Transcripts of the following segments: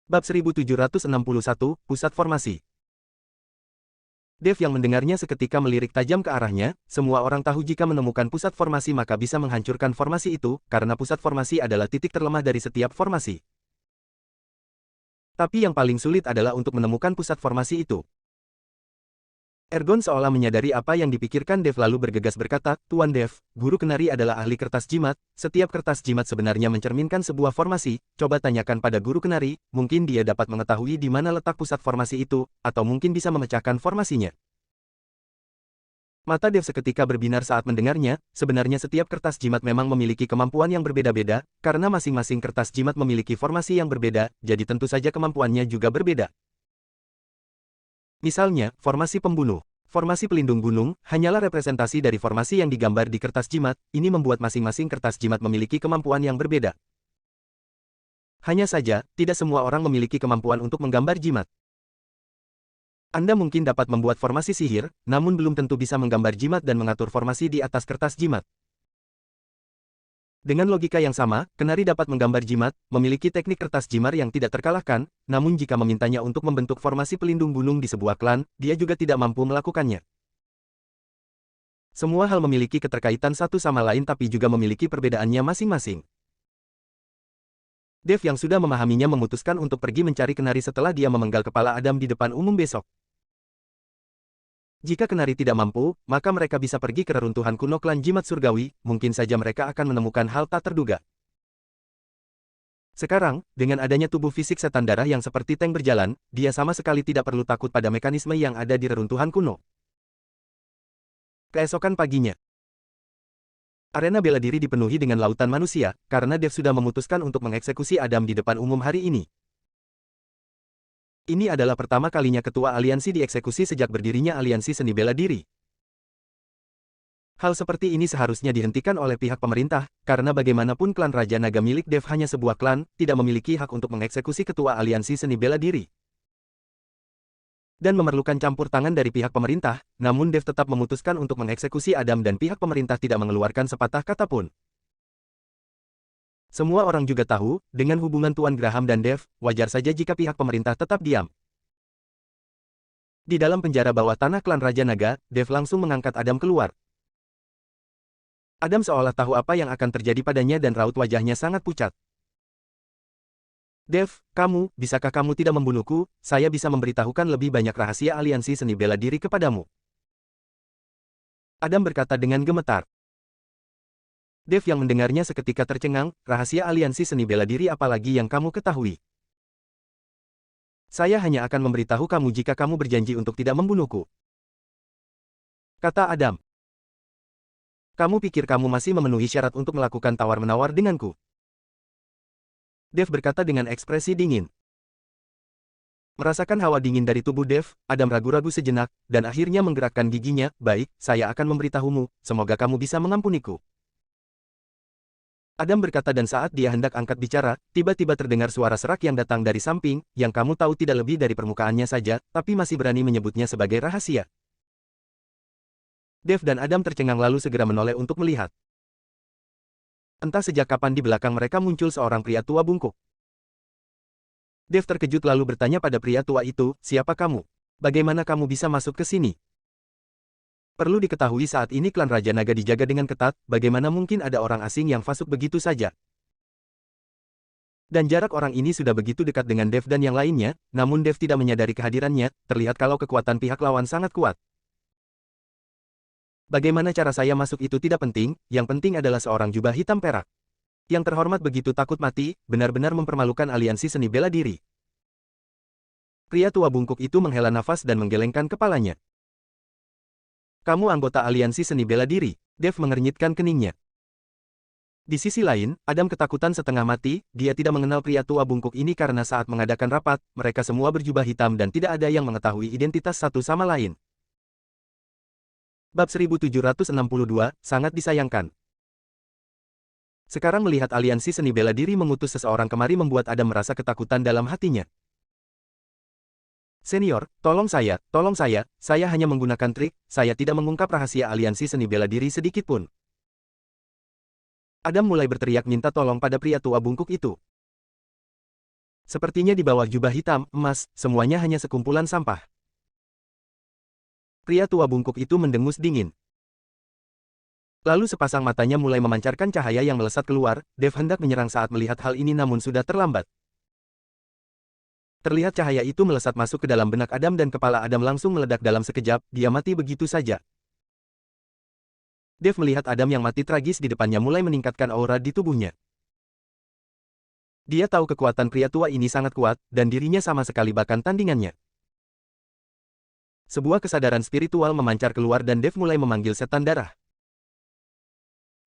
Bab 1761, Pusat Formasi. Dev yang mendengarnya seketika melirik tajam ke arahnya. Semua orang tahu jika menemukan pusat formasi maka bisa menghancurkan formasi itu, karena pusat formasi adalah titik terlemah dari setiap formasi. Tapi yang paling sulit adalah untuk menemukan pusat formasi itu. Ergon seolah menyadari apa yang dipikirkan Dev lalu bergegas berkata, "Tuan Dev, Guru Kenari adalah ahli kertas jimat. Setiap kertas jimat sebenarnya mencerminkan sebuah formasi. Coba tanyakan pada Guru Kenari, mungkin dia dapat mengetahui di mana letak pusat formasi itu, atau mungkin bisa memecahkan formasinya." Mata Dev seketika berbinar saat mendengarnya. Sebenarnya setiap kertas jimat memang memiliki kemampuan yang berbeda-beda, karena masing-masing kertas jimat memiliki formasi yang berbeda, jadi tentu saja kemampuannya juga berbeda. Misalnya, formasi pembunuh. Formasi pelindung gunung, hanyalah representasi dari formasi yang digambar di kertas jimat. Ini membuat masing-masing kertas jimat memiliki kemampuan yang berbeda. Hanya saja, tidak semua orang memiliki kemampuan untuk menggambar jimat. Anda mungkin dapat membuat formasi sihir, namun belum tentu bisa menggambar jimat dan mengatur formasi di atas kertas jimat. Dengan logika yang sama, Kenari dapat menggambar jimat, memiliki teknik kertas jimar yang tidak terkalahkan, namun jika memintanya untuk membentuk formasi pelindung gunung di sebuah klan, dia juga tidak mampu melakukannya. Semua hal memiliki keterkaitan satu sama lain tapi juga memiliki perbedaannya masing-masing. Dev yang sudah memahaminya memutuskan untuk pergi mencari Kenari setelah dia memenggal kepala Adam di depan umum besok. Jika Kenari tidak mampu, maka mereka bisa pergi ke reruntuhan kuno klan jimat surgawi, mungkin saja mereka akan menemukan hal tak terduga. Sekarang, dengan adanya tubuh fisik setan darah yang seperti tank berjalan, dia sama sekali tidak perlu takut pada mekanisme yang ada di reruntuhan kuno. Keesokan paginya, arena bela diri dipenuhi dengan lautan manusia, karena Dev sudah memutuskan untuk mengeksekusi Adam di depan umum hari ini. Ini adalah pertama kalinya ketua aliansi dieksekusi sejak berdirinya aliansi seni bela diri. Hal seperti ini seharusnya dihentikan oleh pihak pemerintah, karena bagaimanapun klan Raja Naga milik Dev hanya sebuah klan, tidak memiliki hak untuk mengeksekusi ketua aliansi seni bela diri. Dan memerlukan campur tangan dari pihak pemerintah, namun Dev tetap memutuskan untuk mengeksekusi Adam dan pihak pemerintah tidak mengeluarkan sepatah kata pun. Semua orang juga tahu, dengan hubungan Tuan Graham dan Dev, wajar saja jika pihak pemerintah tetap diam. Di dalam penjara bawah tanah klan Raja Naga, Dev langsung mengangkat Adam keluar. Adam seolah tahu apa yang akan terjadi padanya dan raut wajahnya sangat pucat. "Dev, bisakah kamu tidak membunuhku? Saya bisa memberitahukan lebih banyak rahasia aliansi seni bela diri kepadamu." Adam berkata dengan gemetar. Dev yang mendengarnya seketika tercengang, "Rahasia aliansi seni bela diri apalagi yang kamu ketahui?" "Saya hanya akan memberitahu kamu jika kamu berjanji untuk tidak membunuhku," kata Adam. "Kamu pikir kamu masih memenuhi syarat untuk melakukan tawar-menawar denganku?" Dev berkata dengan ekspresi dingin. Merasakan hawa dingin dari tubuh Dev, Adam ragu-ragu sejenak, dan akhirnya menggerakkan giginya. "Baik, saya akan memberitahumu, semoga kamu bisa mengampuniku." Adam berkata dan saat dia hendak angkat bicara, tiba-tiba terdengar suara serak yang datang dari samping, yang kamu tahu tidak lebih dari permukaannya saja, tapi masih berani menyebutnya sebagai rahasia. Dev dan Adam tercengang lalu segera menoleh untuk melihat. Entah sejak kapan di belakang mereka muncul seorang pria tua bungkuk. Dev terkejut lalu bertanya pada pria tua itu, "Siapa kamu? Bagaimana kamu bisa masuk ke sini?" Perlu diketahui saat ini klan Raja Naga dijaga dengan ketat, bagaimana mungkin ada orang asing yang masuk begitu saja. Dan jarak orang ini sudah begitu dekat dengan Dev dan yang lainnya, namun Dev tidak menyadari kehadirannya, terlihat kalau kekuatan pihak lawan sangat kuat. "Bagaimana cara saya masuk itu tidak penting, yang penting adalah seorang jubah hitam perak. Yang terhormat begitu takut mati, benar-benar mempermalukan aliansi seni bela diri." Pria tua bungkuk itu menghela nafas dan menggelengkan kepalanya. "Kamu anggota aliansi seni bela diri?" Dev mengernyitkan keningnya. Di sisi lain, Adam ketakutan setengah mati, dia tidak mengenal pria tua bungkuk ini karena saat mengadakan rapat, mereka semua berjubah hitam dan tidak ada yang mengetahui identitas satu sama lain. Bab 1762, sangat disayangkan. Sekarang melihat aliansi seni bela diri mengutus seseorang kemari membuat Adam merasa ketakutan dalam hatinya. "Senior, tolong saya hanya menggunakan trik, saya tidak mengungkap rahasia aliansi seni bela diri sedikit pun." Adam mulai berteriak minta tolong pada pria tua bungkuk itu. Sepertinya di bawah jubah hitam, emas, semuanya hanya sekumpulan sampah. Pria tua bungkuk itu mendengus dingin. Lalu sepasang matanya mulai memancarkan cahaya yang melesat keluar. Dev hendak menyerang saat melihat hal ini namun sudah terlambat. Terlihat cahaya itu melesat masuk ke dalam benak Adam dan kepala Adam langsung meledak dalam sekejap, dia mati begitu saja. Dev melihat Adam yang mati tragis di depannya mulai meningkatkan aura di tubuhnya. Dia tahu kekuatan pria tua ini sangat kuat, dan dirinya sama sekali bahkan tandingannya. Sebuah kesadaran spiritual memancar keluar dan Dev mulai memanggil setan darah.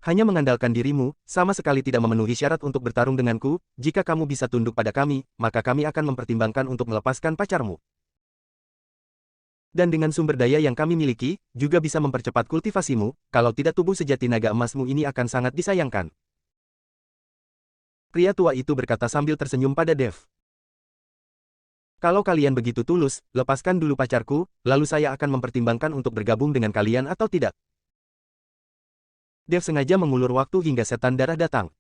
Hanya mengandalkan dirimu, sama sekali tidak memenuhi syarat untuk bertarung denganku. Jika kamu bisa tunduk pada kami, maka kami akan mempertimbangkan untuk melepaskan pacarmu. Dan dengan sumber daya yang kami miliki, juga bisa mempercepat kultivasimu, kalau tidak tubuh sejati naga emasmu ini akan sangat disayangkan. Pria tua itu berkata sambil tersenyum pada Dev. Kalau kalian begitu tulus, lepaskan dulu pacarku, lalu saya akan mempertimbangkan untuk bergabung dengan kalian atau tidak. Dev sengaja mengulur waktu hingga setan darah datang.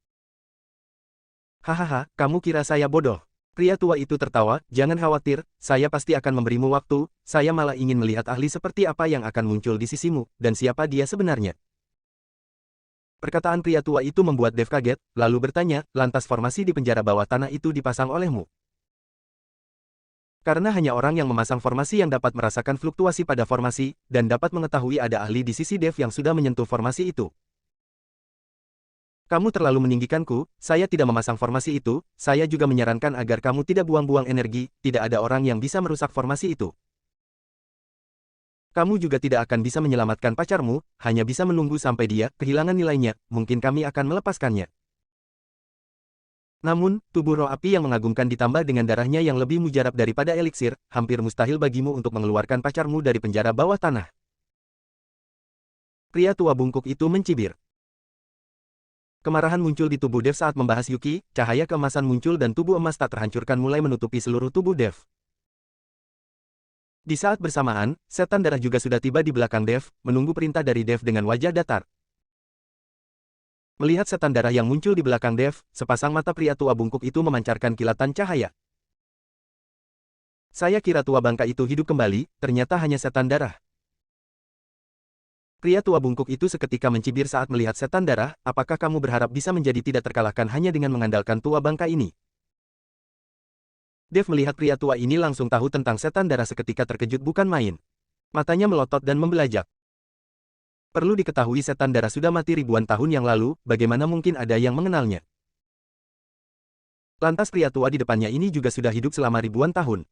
Hahaha, kamu kira saya bodoh? Pria tua itu tertawa, jangan khawatir, saya pasti akan memberimu waktu, saya malah ingin melihat ahli seperti apa yang akan muncul di sisimu, dan siapa dia sebenarnya. Perkataan pria tua itu membuat Dev kaget, lalu bertanya, lantas formasi di penjara bawah tanah itu dipasang olehmu? Karena hanya orang yang memasang formasi yang dapat merasakan fluktuasi pada formasi, dan dapat mengetahui ada ahli di sisi Dev yang sudah menyentuh formasi itu. Kamu terlalu meninggikanku, saya tidak memasang formasi itu, saya juga menyarankan agar kamu tidak buang-buang energi, tidak ada orang yang bisa merusak formasi itu. Kamu juga tidak akan bisa menyelamatkan pacarmu, hanya bisa menunggu sampai dia kehilangan nilainya, mungkin kami akan melepaskannya. Namun, tubuh roh api yang mengagumkan ditambah dengan darahnya yang lebih mujarab daripada eliksir, hampir mustahil bagimu untuk mengeluarkan pacarmu dari penjara bawah tanah. Pria tua bungkuk itu mencibir. Kemarahan muncul di tubuh Dev saat membahas Yuki, cahaya keemasan muncul dan tubuh emas tak terhancurkan mulai menutupi seluruh tubuh Dev. Di saat bersamaan, setan darah juga sudah tiba di belakang Dev, menunggu perintah dari Dev dengan wajah datar. Melihat setan darah yang muncul di belakang Dev, sepasang mata pria tua bungkuk itu memancarkan kilatan cahaya. Saya kira tua bangka itu hidup kembali, ternyata hanya setan darah. Pria tua bungkuk itu seketika mencibir saat melihat setan darah, apakah kamu berharap bisa menjadi tidak terkalahkan hanya dengan mengandalkan tua bangka ini? Dev melihat pria tua ini langsung tahu tentang setan darah seketika terkejut bukan main. Matanya melotot dan membelajak. Perlu diketahui setan darah sudah mati ribuan tahun yang lalu, bagaimana mungkin ada yang mengenalnya? Lantas pria tua di depannya ini juga sudah hidup selama ribuan tahun.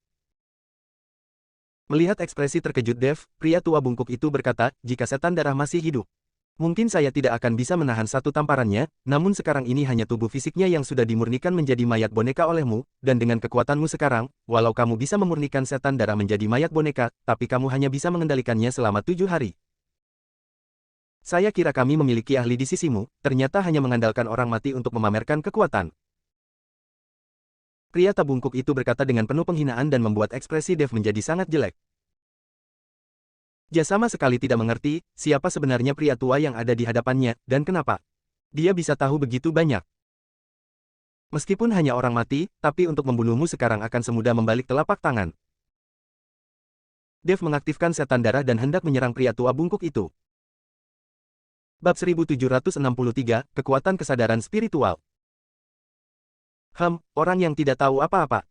Melihat ekspresi terkejut Dev, pria tua bungkuk itu berkata, jika setan darah masih hidup, mungkin saya tidak akan bisa menahan satu tamparannya, namun sekarang ini hanya tubuh fisiknya yang sudah dimurnikan menjadi mayat boneka olehmu, dan dengan kekuatanmu sekarang, walau kamu bisa memurnikan setan darah menjadi mayat boneka, tapi kamu hanya bisa mengendalikannya selama 7 hari. Saya kira kami memiliki ahli di sisimu, ternyata hanya mengandalkan orang mati untuk memamerkan kekuatan. Pria tabungkuk itu berkata dengan penuh penghinaan dan membuat ekspresi Dev menjadi sangat jelek. Dia sama sekali tidak mengerti, siapa sebenarnya pria tua yang ada di hadapannya, dan kenapa dia bisa tahu begitu banyak. Meskipun hanya orang mati, tapi untuk membunuhmu sekarang akan semudah membalik telapak tangan. Dev mengaktifkan setan darah dan hendak menyerang pria tua bungkuk itu. Bab 1763, Kekuatan Kesadaran Spiritual. Orang yang tidak tahu apa-apa.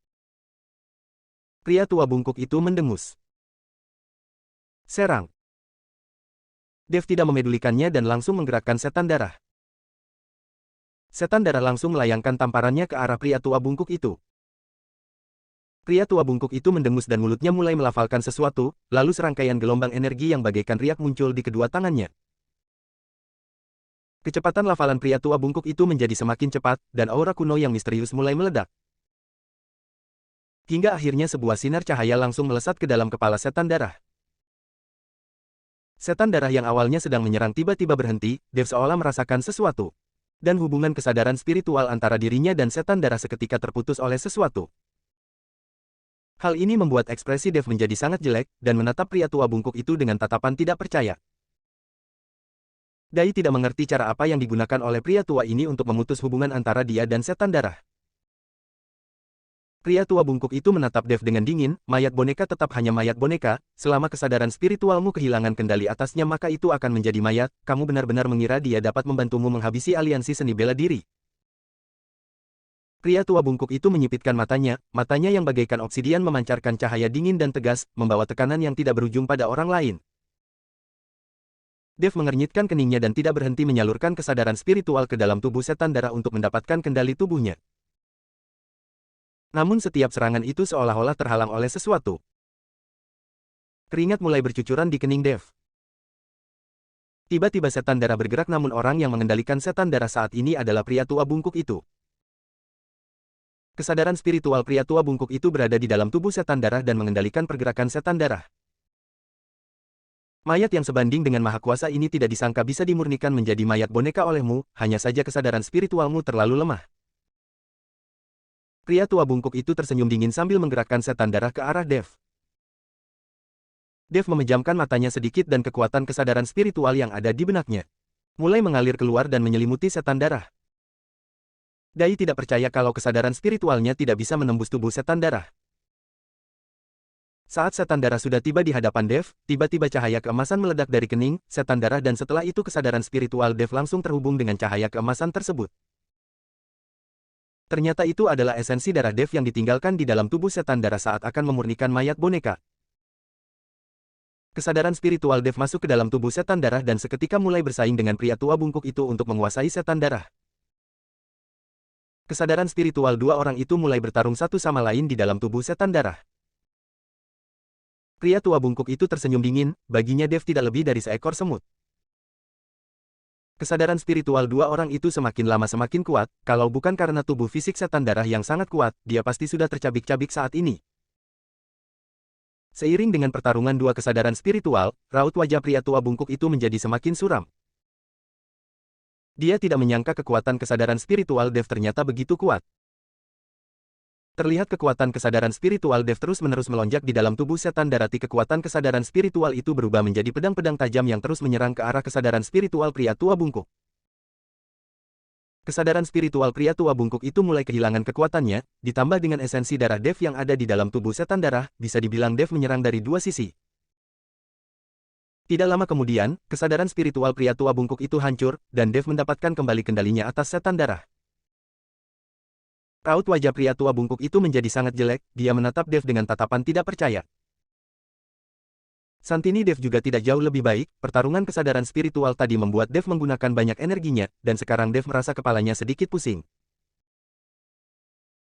Pria tua bungkuk itu mendengus. Serang. Dev tidak memedulikannya dan langsung menggerakkan setan darah. Setan darah langsung melayangkan tamparannya ke arah pria tua bungkuk itu. Pria tua bungkuk itu mendengus dan mulutnya mulai melafalkan sesuatu, lalu serangkaian gelombang energi yang bagaikan riak muncul di kedua tangannya. Kecepatan lafalan pria tua bungkuk itu menjadi semakin cepat, dan aura kuno yang misterius mulai meledak. Hingga akhirnya sebuah sinar cahaya langsung melesat ke dalam kepala setan darah. Setan darah yang awalnya sedang menyerang tiba-tiba berhenti, Dev seolah merasakan sesuatu. Dan hubungan kesadaran spiritual antara dirinya dan setan darah seketika terputus oleh sesuatu. Hal ini membuat ekspresi Dev menjadi sangat jelek, dan menatap pria tua bungkuk itu dengan tatapan tidak percaya. Dai tidak mengerti cara apa yang digunakan oleh pria tua ini untuk memutus hubungan antara dia dan setan darah. Pria tua bungkuk itu menatap Dev dengan dingin, mayat boneka tetap hanya mayat boneka, selama kesadaran spiritualmu kehilangan kendali atasnya maka itu akan menjadi mayat, kamu benar-benar mengira dia dapat membantumu menghabisi aliansi seni bela diri. Pria tua bungkuk itu menyipitkan matanya yang bagaikan obsidian memancarkan cahaya dingin dan tegas, membawa tekanan yang tidak berujung pada orang lain. Dev mengernyitkan keningnya dan tidak berhenti menyalurkan kesadaran spiritual ke dalam tubuh setan darah untuk mendapatkan kendali tubuhnya. Namun setiap serangan itu seolah-olah terhalang oleh sesuatu. Keringat mulai bercucuran di kening Dev. Tiba-tiba setan darah bergerak namun orang yang mengendalikan setan darah saat ini adalah pria tua bungkuk itu. Kesadaran spiritual pria tua bungkuk itu berada di dalam tubuh setan darah dan mengendalikan pergerakan setan darah. Mayat yang sebanding dengan maha kuasa ini tidak disangka bisa dimurnikan menjadi mayat boneka olehmu, hanya saja kesadaran spiritualmu terlalu lemah. Pria tua bungkuk itu tersenyum dingin sambil menggerakkan setan darah ke arah Dev. Dev memejamkan matanya sedikit dan kekuatan kesadaran spiritual yang ada di benaknya mulai mengalir keluar dan menyelimuti setan darah. Dai tidak percaya kalau kesadaran spiritualnya tidak bisa menembus tubuh setan darah. Saat setan darah sudah tiba di hadapan Dev, tiba-tiba cahaya keemasan meledak dari kening setan darah dan setelah itu kesadaran spiritual Dev langsung terhubung dengan cahaya keemasan tersebut. Ternyata itu adalah esensi darah Dev yang ditinggalkan di dalam tubuh setan darah saat akan memurnikan mayat boneka. Kesadaran spiritual Dev masuk ke dalam tubuh setan darah dan seketika mulai bersaing dengan pria tua bungkuk itu untuk menguasai setan darah. Kesadaran spiritual dua orang itu mulai bertarung satu sama lain di dalam tubuh setan darah. Pria tua bungkuk itu tersenyum dingin, baginya Dev tidak lebih dari seekor semut. Kesadaran spiritual dua orang itu semakin lama semakin kuat, kalau bukan karena tubuh fisik setan darah yang sangat kuat, dia pasti sudah tercabik-cabik saat ini. Seiring dengan pertarungan dua kesadaran spiritual, raut wajah pria tua bungkuk itu menjadi semakin suram. Dia tidak menyangka kekuatan kesadaran spiritual Dev ternyata begitu kuat. Terlihat kekuatan kesadaran spiritual Dev terus-menerus melonjak di dalam tubuh setan darati. Kekuatan kesadaran spiritual itu berubah menjadi pedang-pedang tajam yang terus menyerang ke arah kesadaran spiritual pria tua bungkuk. Kesadaran spiritual pria tua bungkuk itu mulai kehilangan kekuatannya, ditambah dengan esensi darah Dev yang ada di dalam tubuh setan darah, bisa dibilang Dev menyerang dari dua sisi. Tidak lama kemudian, kesadaran spiritual pria tua bungkuk itu hancur, dan Dev mendapatkan kembali kendalinya atas setan darah. Raut wajah pria tua bungkuk itu menjadi sangat jelek, dia menatap Dev dengan tatapan tidak percaya. Santini Dev juga tidak jauh lebih baik, pertarungan kesadaran spiritual tadi membuat Dev menggunakan banyak energinya, dan sekarang Dev merasa kepalanya sedikit pusing.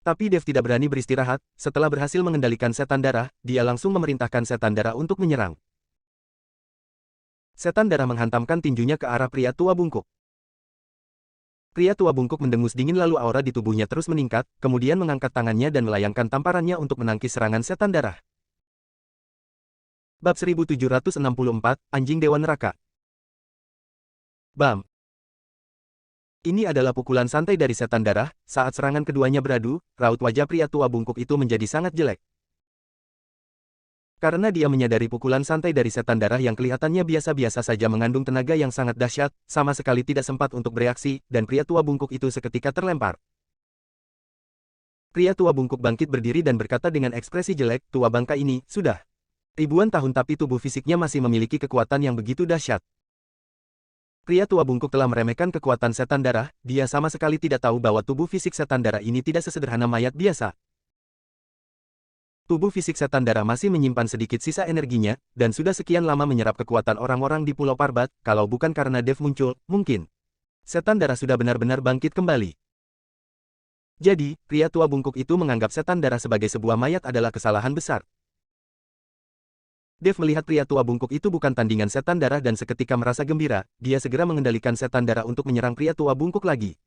Tapi Dev tidak berani beristirahat, setelah berhasil mengendalikan setan darah, dia langsung memerintahkan setan darah untuk menyerang. Setan darah menghantamkan tinjunya ke arah pria tua bungkuk. Pria tua bungkuk mendengus dingin lalu aura di tubuhnya terus meningkat, kemudian mengangkat tangannya dan melayangkan tamparannya untuk menangkis serangan setan darah. Bab 1764, Anjing Dewa Neraka. Bam! Ini adalah pukulan santai dari setan darah, saat serangan keduanya beradu, raut wajah pria tua bungkuk itu menjadi sangat jelek. Karena dia menyadari pukulan santai dari setan darah yang kelihatannya biasa-biasa saja mengandung tenaga yang sangat dahsyat, sama sekali tidak sempat untuk bereaksi, dan pria tua bungkuk itu seketika terlempar. Pria tua bungkuk bangkit berdiri dan berkata dengan ekspresi jelek, tua bangka ini, sudah ribuan tahun tapi tubuh fisiknya masih memiliki kekuatan yang begitu dahsyat. Pria tua bungkuk telah meremehkan kekuatan setan darah, dia sama sekali tidak tahu bahwa tubuh fisik setan darah ini tidak sesederhana mayat biasa. Tubuh fisik setan darah masih menyimpan sedikit sisa energinya, dan sudah sekian lama menyerap kekuatan orang-orang di Pulau Parbat, kalau bukan karena Dev muncul, mungkin setan darah sudah benar-benar bangkit kembali. Jadi, pria tua bungkuk itu menganggap setan darah sebagai sebuah mayat adalah kesalahan besar. Dev melihat pria tua bungkuk itu bukan tandingan setan darah dan seketika merasa gembira, dia segera mengendalikan setan darah untuk menyerang pria tua bungkuk lagi.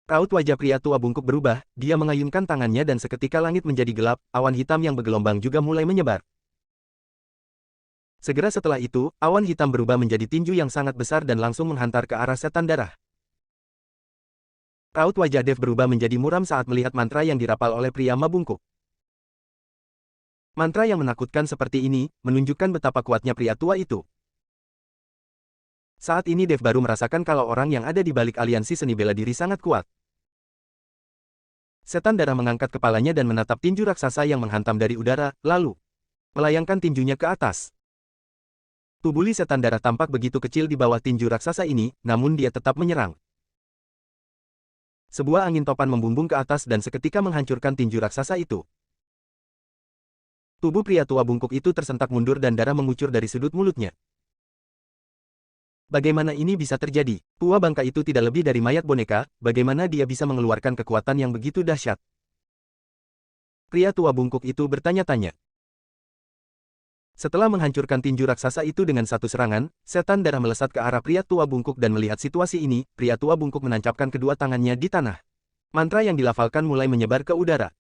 Raut wajah pria tua bungkuk berubah, dia mengayunkan tangannya dan seketika langit menjadi gelap, awan hitam yang bergelombang juga mulai menyebar. Segera setelah itu, awan hitam berubah menjadi tinju yang sangat besar dan langsung menghantar ke arah setan darah. Raut wajah Dev berubah menjadi muram saat melihat mantra yang dirapal oleh pria mabungkuk. Mantra yang menakutkan seperti ini, menunjukkan betapa kuatnya pria tua itu. Saat ini Dev baru merasakan kalau orang yang ada di balik aliansi seni bela diri sangat kuat. Setan darah mengangkat kepalanya dan menatap tinju raksasa yang menghantam dari udara, lalu melayangkan tinjunya ke atas. Tubuli setan darah tampak begitu kecil di bawah tinju raksasa ini, namun dia tetap menyerang. Sebuah angin topan membumbung ke atas dan seketika menghancurkan tinju raksasa itu. Tubuh pria tua bungkuk itu tersentak mundur dan darah mengucur dari sudut mulutnya. Bagaimana ini bisa terjadi? Tua bangka itu tidak lebih dari mayat boneka, bagaimana dia bisa mengeluarkan kekuatan yang begitu dahsyat? Pria tua bungkuk itu bertanya-tanya. Setelah menghancurkan tinju raksasa itu dengan satu serangan, setan darah melesat ke arah pria tua bungkuk dan melihat situasi ini, pria tua bungkuk menancapkan kedua tangannya di tanah. Mantra yang dilafalkan mulai menyebar ke udara.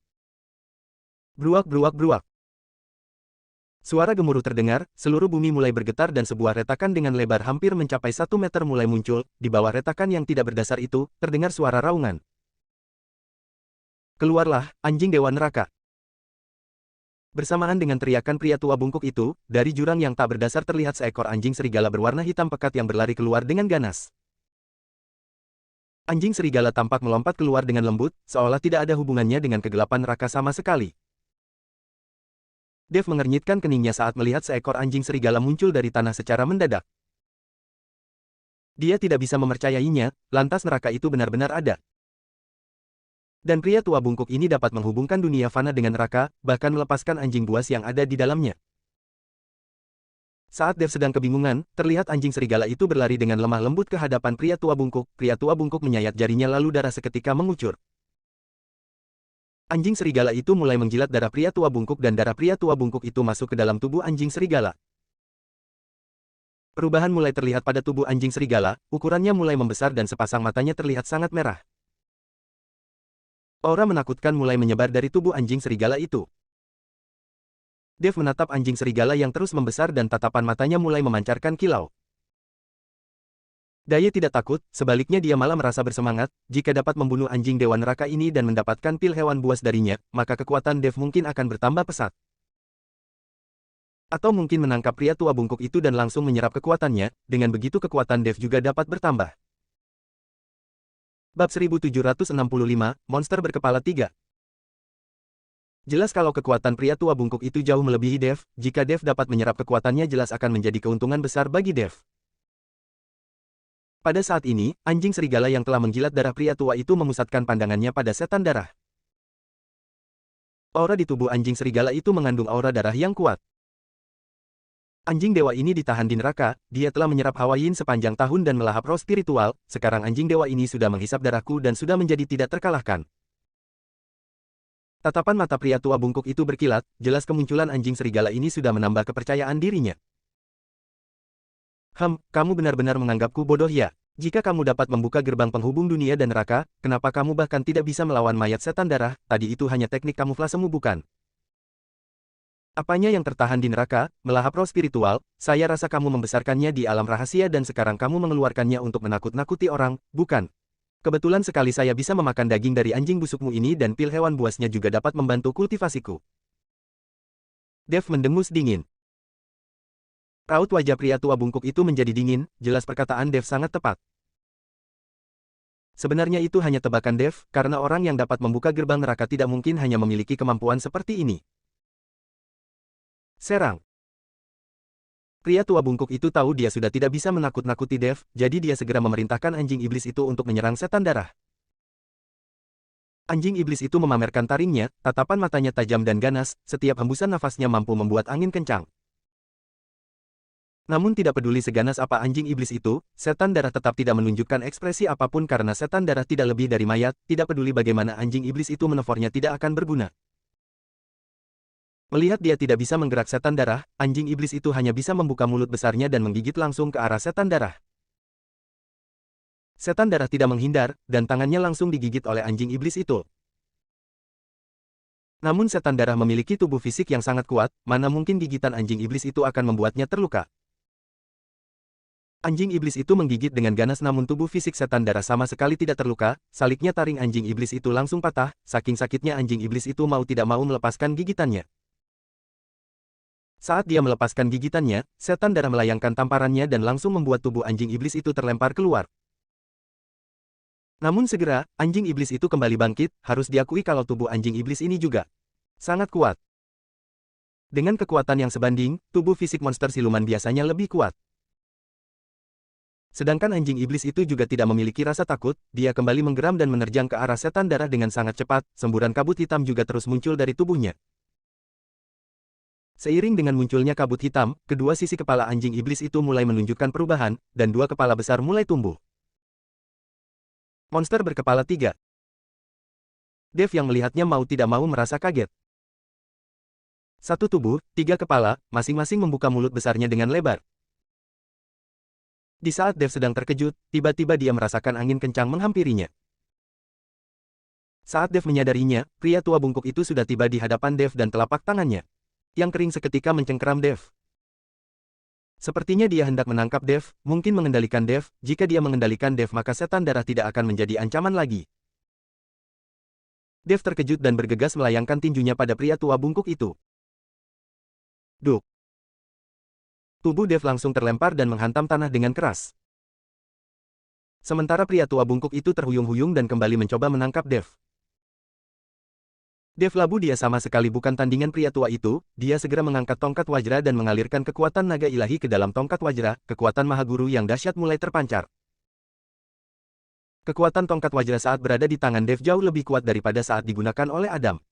Bruak bruak bruak. Suara gemuruh terdengar, seluruh bumi mulai bergetar dan sebuah retakan dengan lebar hampir mencapai 1 meter mulai muncul, di bawah retakan yang tidak berdasar itu, terdengar suara raungan. Keluarlah, anjing dewa neraka. Bersamaan dengan teriakan pria tua bungkuk itu, dari jurang yang tak berdasar terlihat seekor anjing serigala berwarna hitam pekat yang berlari keluar dengan ganas. Anjing serigala tampak melompat keluar dengan lembut, seolah tidak ada hubungannya dengan kegelapan neraka sama sekali. Dev mengernyitkan keningnya saat melihat seekor anjing serigala muncul dari tanah secara mendadak. Dia tidak bisa mempercayainya, lantas neraka itu benar-benar ada. Dan pria tua bungkuk ini dapat menghubungkan dunia fana dengan neraka, bahkan melepaskan anjing buas yang ada di dalamnya. Saat Dev sedang kebingungan, terlihat anjing serigala itu berlari dengan lemah lembut ke hadapan pria tua bungkuk menyayat jarinya lalu darah seketika mengucur. Anjing serigala itu mulai menjilat darah pria tua bungkuk dan darah pria tua bungkuk itu masuk ke dalam tubuh anjing serigala. Perubahan mulai terlihat pada tubuh anjing serigala, ukurannya mulai membesar dan sepasang matanya terlihat sangat merah. Aura menakutkan mulai menyebar dari tubuh anjing serigala itu. Dev menatap anjing serigala yang terus membesar dan tatapan matanya mulai memancarkan kilau. Dia tidak takut, sebaliknya dia malah merasa bersemangat, jika dapat membunuh anjing dewa neraka ini dan mendapatkan pil hewan buas darinya, maka kekuatan Dev mungkin akan bertambah pesat. Atau mungkin menangkap pria tua bungkuk itu dan langsung menyerap kekuatannya, dengan begitu kekuatan Dev juga dapat bertambah. Bab 1765, Monster Berkepala 3. Jelas kalau kekuatan pria tua bungkuk itu jauh melebihi Dev, jika Dev dapat menyerap kekuatannya jelas akan menjadi keuntungan besar bagi Dev. Pada saat ini, anjing serigala yang telah menjilat darah pria tua itu memusatkan pandangannya pada setan darah. Aura di tubuh anjing serigala itu mengandung aura darah yang kuat. Anjing dewa ini ditahan di neraka, dia telah menyerap hawa yin sepanjang tahun dan melahap roh spiritual, sekarang anjing dewa ini sudah menghisap darahku dan sudah menjadi tidak terkalahkan. Tatapan mata pria tua bungkuk itu berkilat, jelas kemunculan anjing serigala ini sudah menambah kepercayaan dirinya. Kamu benar-benar menganggapku bodoh ya? Jika kamu dapat membuka gerbang penghubung dunia dan neraka, kenapa kamu bahkan tidak bisa melawan mayat setan darah? Tadi itu hanya teknik kamuflasemu bukan? Apanya yang tertahan di neraka, melahap roh spiritual, saya rasa kamu membesarkannya di alam rahasia dan sekarang kamu mengeluarkannya untuk menakut-nakuti orang, bukan? Kebetulan sekali saya bisa memakan daging dari anjing busukmu ini dan pil hewan buasnya juga dapat membantu kultivasiku. Dev mendengus dingin. Raut wajah pria tua bungkuk itu menjadi dingin, jelas perkataan Dev sangat tepat. Sebenarnya itu hanya tebakan Dev, karena orang yang dapat membuka gerbang neraka tidak mungkin hanya memiliki kemampuan seperti ini. Serang. Pria tua bungkuk itu tahu dia sudah tidak bisa menakut-nakuti Dev, jadi dia segera memerintahkan anjing iblis itu untuk menyerang setan darah. Anjing iblis itu memamerkan taringnya, tatapan matanya tajam dan ganas, setiap hembusan nafasnya mampu membuat angin kencang. Namun tidak peduli seganas apa anjing iblis itu, setan darah tetap tidak menunjukkan ekspresi apapun karena setan darah tidak lebih dari mayat, tidak peduli bagaimana anjing iblis itu menefornya tidak akan berguna. Melihat dia tidak bisa menggerak setan darah, anjing iblis itu hanya bisa membuka mulut besarnya dan menggigit langsung ke arah setan darah. Setan darah tidak menghindar, dan tangannya langsung digigit oleh anjing iblis itu. Namun setan darah memiliki tubuh fisik yang sangat kuat, mana mungkin gigitan anjing iblis itu akan membuatnya terluka. Anjing iblis itu menggigit dengan ganas namun tubuh fisik setan darah sama sekali tidak terluka, saliknya taring anjing iblis itu langsung patah, saking sakitnya anjing iblis itu mau tidak mau melepaskan gigitannya. Saat dia melepaskan gigitannya, setan darah melayangkan tamparannya dan langsung membuat tubuh anjing iblis itu terlempar keluar. Namun segera, anjing iblis itu kembali bangkit, harus diakui kalau tubuh anjing iblis ini juga sangat kuat. Dengan kekuatan yang sebanding, tubuh fisik monster siluman biasanya lebih kuat. Sedangkan anjing iblis itu juga tidak memiliki rasa takut, dia kembali menggeram dan menerjang ke arah setan darah dengan sangat cepat, semburan kabut hitam juga terus muncul dari tubuhnya. Seiring dengan munculnya kabut hitam, kedua sisi kepala anjing iblis itu mulai menunjukkan perubahan, dan dua kepala besar mulai tumbuh. Monster berkepala tiga. Dev yang melihatnya mau tidak mau merasa kaget. Satu tubuh, tiga kepala, masing-masing membuka mulut besarnya dengan lebar. Di saat Dev sedang terkejut, tiba-tiba dia merasakan angin kencang menghampirinya. Saat Dev menyadarinya, pria tua bungkuk itu sudah tiba di hadapan Dev dan telapak tangannya yang kering seketika mencengkeram Dev. Sepertinya dia hendak menangkap Dev, mungkin mengendalikan Dev. Jika dia mengendalikan Dev maka setan darah tidak akan menjadi ancaman lagi. Dev terkejut dan bergegas melayangkan tinjunya pada pria tua bungkuk itu. Duk. Tubuh Dev langsung terlempar dan menghantam tanah dengan keras. Sementara pria tua bungkuk itu terhuyung-huyung dan kembali mencoba menangkap Dev. Dev labu dia sama sekali bukan tandingan pria tua itu, dia segera mengangkat tongkat wajra dan mengalirkan kekuatan naga ilahi ke dalam tongkat wajra, kekuatan maha guru yang dahsyat mulai terpancar. Kekuatan tongkat wajra saat berada di tangan Dev jauh lebih kuat daripada saat digunakan oleh Adam.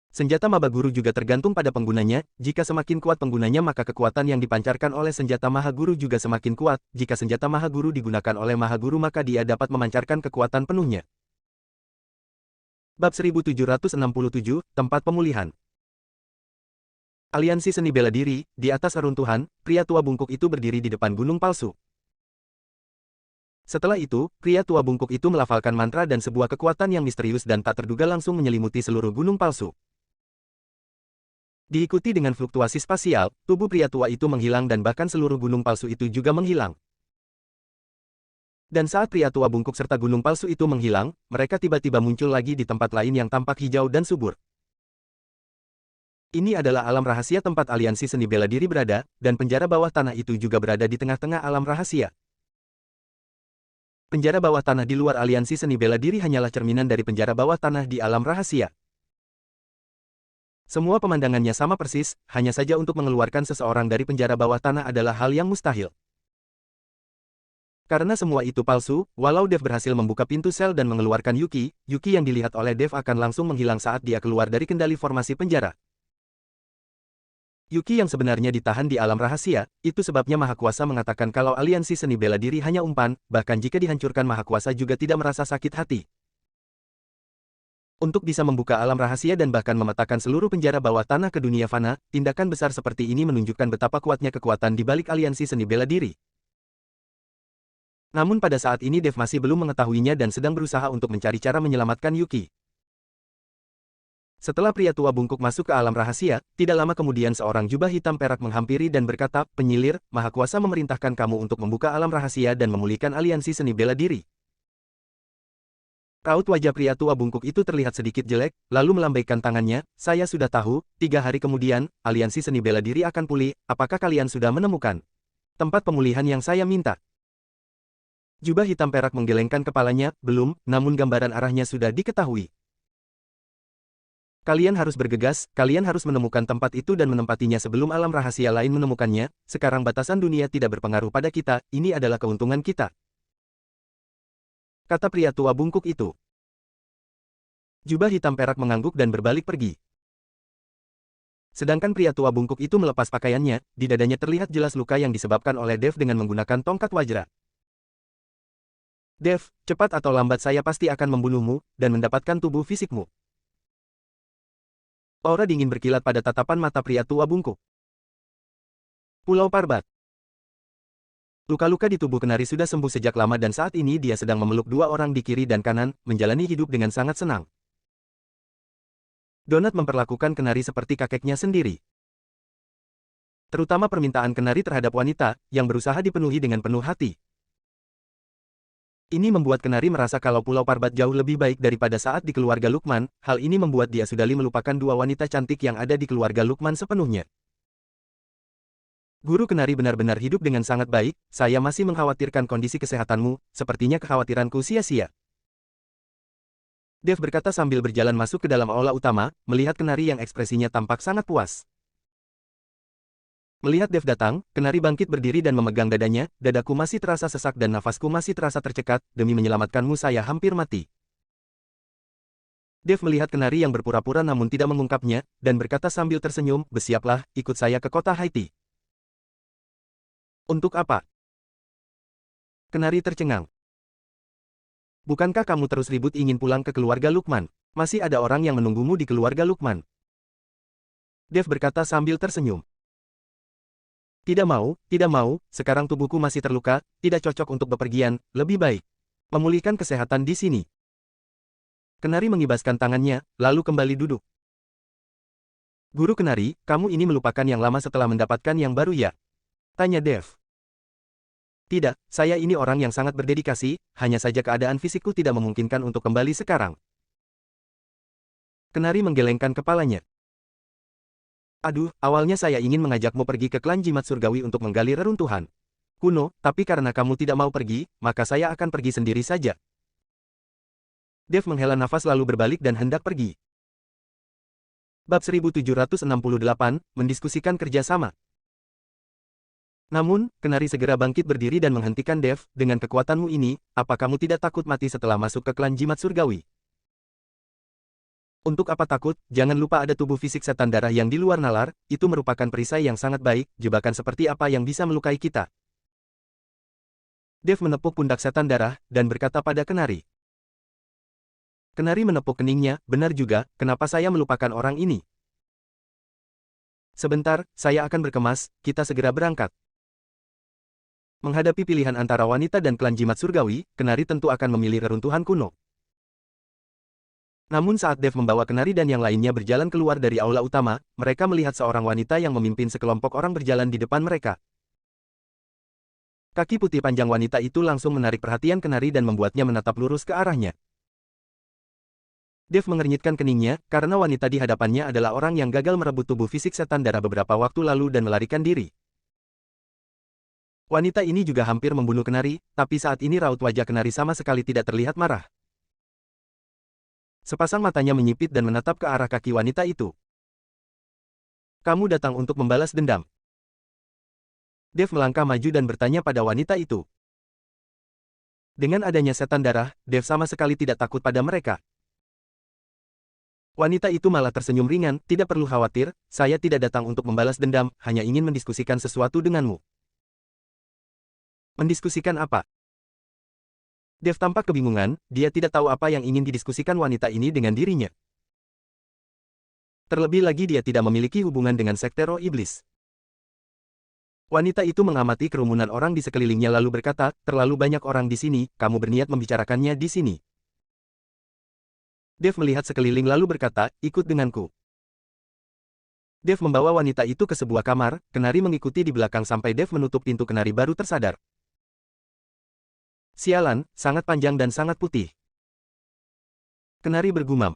Senjata Maba Guru juga tergantung pada penggunanya, jika semakin kuat penggunanya maka kekuatan yang dipancarkan oleh senjata Maha Guru juga semakin kuat, jika senjata Maha Guru digunakan oleh Maha Guru maka dia dapat memancarkan kekuatan penuhnya. Bab 1767, Tempat Pemulihan. Aliansi Seni Bela Diri, di atas reruntuhan, pria tua bungkuk itu berdiri di depan gunung palsu. Setelah itu, pria tua bungkuk itu melafalkan mantra dan sebuah kekuatan yang misterius dan tak terduga langsung menyelimuti seluruh gunung palsu. Diikuti dengan fluktuasi spasial, tubuh pria tua itu menghilang dan bahkan seluruh gunung palsu itu juga menghilang. Dan saat pria tua bungkuk serta gunung palsu itu menghilang, mereka tiba-tiba muncul lagi di tempat lain yang tampak hijau dan subur. Ini adalah alam rahasia tempat aliansi seni bela diri berada, dan penjara bawah tanah itu juga berada di tengah-tengah alam rahasia. Penjara bawah tanah di luar aliansi seni bela diri hanyalah cerminan dari penjara bawah tanah di alam rahasia. Semua pemandangannya sama persis, hanya saja untuk mengeluarkan seseorang dari penjara bawah tanah adalah hal yang mustahil. Karena semua itu palsu, walau Dev berhasil membuka pintu sel dan mengeluarkan Yuki, Yuki yang dilihat oleh Dev akan langsung menghilang saat dia keluar dari kendali formasi penjara. Yuki yang sebenarnya ditahan di alam rahasia, itu sebabnya Maha Kuasa mengatakan kalau aliansi seni bela diri hanya umpan, bahkan jika dihancurkan Maha Kuasa juga tidak merasa sakit hati. Untuk bisa membuka alam rahasia dan bahkan memetakan seluruh penjara bawah tanah ke dunia fana, tindakan besar seperti ini menunjukkan betapa kuatnya kekuatan di balik aliansi seni bela diri. Namun pada saat ini Dev masih belum mengetahuinya dan sedang berusaha untuk mencari cara menyelamatkan Yuki. Setelah pria tua bungkuk masuk ke alam rahasia, tidak lama kemudian seorang jubah hitam perak menghampiri dan berkata, "Penyilir, Maha Kuasa memerintahkan kamu untuk membuka alam rahasia dan memulihkan aliansi seni bela diri." Raut wajah pria tua bungkuk itu terlihat sedikit jelek, lalu melambaikan tangannya, "Saya sudah tahu, 3 hari kemudian, aliansi seni bela diri akan pulih, apakah kalian sudah menemukan tempat pemulihan yang saya minta?" Jubah hitam perak menggelengkan kepalanya, "Belum, namun gambaran arahnya sudah diketahui. Kalian harus bergegas, kalian harus menemukan tempat itu dan menempatinya sebelum alam rahasia lain menemukannya, sekarang batasan dunia tidak berpengaruh pada kita, ini adalah keuntungan kita," kata pria tua bungkuk itu. Jubah hitam perak mengangguk dan berbalik pergi. Sedangkan pria tua bungkuk itu melepas pakaiannya, di dadanya terlihat jelas luka yang disebabkan oleh Dev dengan menggunakan tongkat wajra. "Dev, cepat atau lambat saya pasti akan membunuhmu, dan mendapatkan tubuh fisikmu." Aura dingin berkilat pada tatapan mata pria tua bungkuk. Pulau Parbat. Luka-luka di tubuh Kenari sudah sembuh sejak lama dan saat ini dia sedang memeluk 2 orang di kiri dan kanan, menjalani hidup dengan sangat senang. Donat memperlakukan Kenari seperti kakeknya sendiri. Terutama permintaan Kenari terhadap wanita, yang berusaha dipenuhi dengan penuh hati. Ini membuat Kenari merasa kalau Pulau Parbat jauh lebih baik daripada saat di keluarga Lukman, hal ini membuat dia sudah melupakan 2 wanita cantik yang ada di keluarga Lukman sepenuhnya. Guru Kenari benar-benar hidup dengan sangat baik, saya masih mengkhawatirkan kondisi kesehatanmu, sepertinya kekhawatiranku sia-sia. Dev berkata sambil berjalan masuk ke dalam aula utama, melihat Kenari yang ekspresinya tampak sangat puas. Melihat Dev datang, Kenari bangkit berdiri dan memegang dadanya, dadaku masih terasa sesak dan nafasku masih terasa tercekat, demi menyelamatkanmu saya hampir mati. Dev melihat Kenari yang berpura-pura namun tidak mengungkapnya, dan berkata sambil tersenyum, bersiaplah, ikut saya ke kota Haiti. Untuk apa? Kenari tercengang. Bukankah kamu terus ribut ingin pulang ke keluarga Lukman? Masih ada orang yang menunggumu di keluarga Lukman. Dev berkata sambil tersenyum. Tidak mau, sekarang tubuhku masih terluka, tidak cocok untuk bepergian, lebih baik memulihkan kesehatan di sini. Kenari mengibaskan tangannya, lalu kembali duduk. Guru Kenari, kamu ini melupakan yang lama setelah mendapatkan yang baru ya? Tanya Dev. Tidak, saya ini orang yang sangat berdedikasi, hanya saja keadaan fisikku tidak memungkinkan untuk kembali sekarang. Kenari menggelengkan kepalanya. Aduh, awalnya saya ingin mengajakmu pergi ke klan jimat surgawi untuk menggali reruntuhan kuno, tapi karena kamu tidak mau pergi, maka saya akan pergi sendiri saja. Dev menghela nafas lalu berbalik dan hendak pergi. Bab 1768, mendiskusikan kerjasama. Namun, Kenari segera bangkit berdiri dan menghentikan Dev, dengan kekuatanmu ini, apa kamu tidak takut mati setelah masuk ke klan jimat surgawi? Untuk apa takut, jangan lupa ada tubuh fisik setan darah yang di luar nalar, itu merupakan perisai yang sangat baik, jebakan seperti apa yang bisa melukai kita. Dev menepuk pundak setan darah, dan berkata pada Kenari. Kenari menepuk keningnya, benar juga, kenapa saya melupakan orang ini? Sebentar, saya akan berkemas, kita segera berangkat. Menghadapi pilihan antara wanita dan klan jimat surgawi, Kenari tentu akan memilih reruntuhan kuno. Namun saat Dev membawa Kenari dan yang lainnya berjalan keluar dari aula utama, mereka melihat seorang wanita yang memimpin sekelompok orang berjalan di depan mereka. Kaki putih panjang wanita itu langsung menarik perhatian Kenari dan membuatnya menatap lurus ke arahnya. Dev mengernyitkan keningnya, karena wanita di hadapannya adalah orang yang gagal merebut tubuh fisik setan darah beberapa waktu lalu dan melarikan diri. Wanita ini juga hampir membunuh Kenari, tapi saat ini raut wajah Kenari sama sekali tidak terlihat marah. Sepasang matanya menyipit dan menatap ke arah kaki wanita itu. Kamu datang untuk membalas dendam. Dev melangkah maju dan bertanya pada wanita itu. Dengan adanya setan darah, Dev sama sekali tidak takut pada mereka. Wanita itu malah tersenyum ringan, tidak perlu khawatir, saya tidak datang untuk membalas dendam, hanya ingin mendiskusikan sesuatu denganmu. Mendiskusikan apa? Dev tampak kebingungan, dia tidak tahu apa yang ingin didiskusikan wanita ini dengan dirinya. Terlebih lagi dia tidak memiliki hubungan dengan sekte roh iblis. Wanita itu mengamati kerumunan orang di sekelilingnya lalu berkata, terlalu banyak orang di sini, kamu berniat membicarakannya di sini. Dev melihat sekeliling lalu berkata, ikut denganku. Dev membawa wanita itu ke sebuah kamar, Kenari mengikuti di belakang sampai Dev menutup pintu. Kenari baru tersadar. Sialan, sangat panjang dan sangat putih. Kenari bergumam.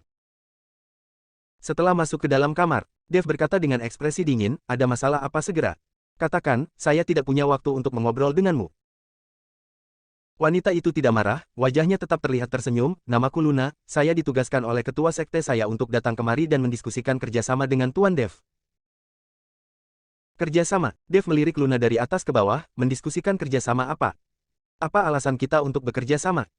Setelah masuk ke dalam kamar, Dev berkata dengan ekspresi dingin, ada masalah apa segera? Katakan, saya tidak punya waktu untuk mengobrol denganmu. Wanita itu tidak marah, wajahnya tetap terlihat tersenyum, namaku Luna, saya ditugaskan oleh ketua sekte saya untuk datang kemari dan mendiskusikan kerjasama dengan Tuan Dev. Kerjasama, Dev melirik Luna dari atas ke bawah, mendiskusikan kerjasama apa? Apa alasan kita untuk bekerja sama?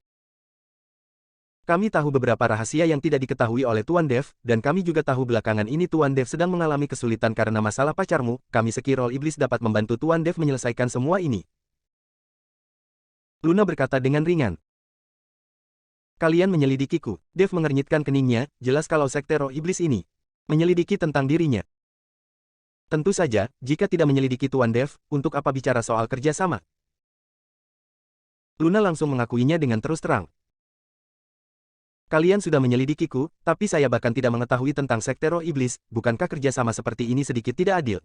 Kami tahu beberapa rahasia yang tidak diketahui oleh Tuan Dev, dan kami juga tahu belakangan ini Tuan Dev sedang mengalami kesulitan karena masalah pacarmu, kami Sekirol Iblis dapat membantu Tuan Dev menyelesaikan semua ini. Luna berkata dengan ringan. Kalian menyelidikiku. Dev mengernyitkan keningnya, jelas kalau sekte roh iblis ini menyelidiki tentang dirinya. Tentu saja, jika tidak menyelidiki Tuan Dev, untuk apa bicara soal kerjasama? Luna langsung mengakuinya dengan terus terang. Kalian sudah menyelidikiku, tapi saya bahkan tidak mengetahui tentang sekte roh iblis, bukankah kerjasama seperti ini sedikit tidak adil?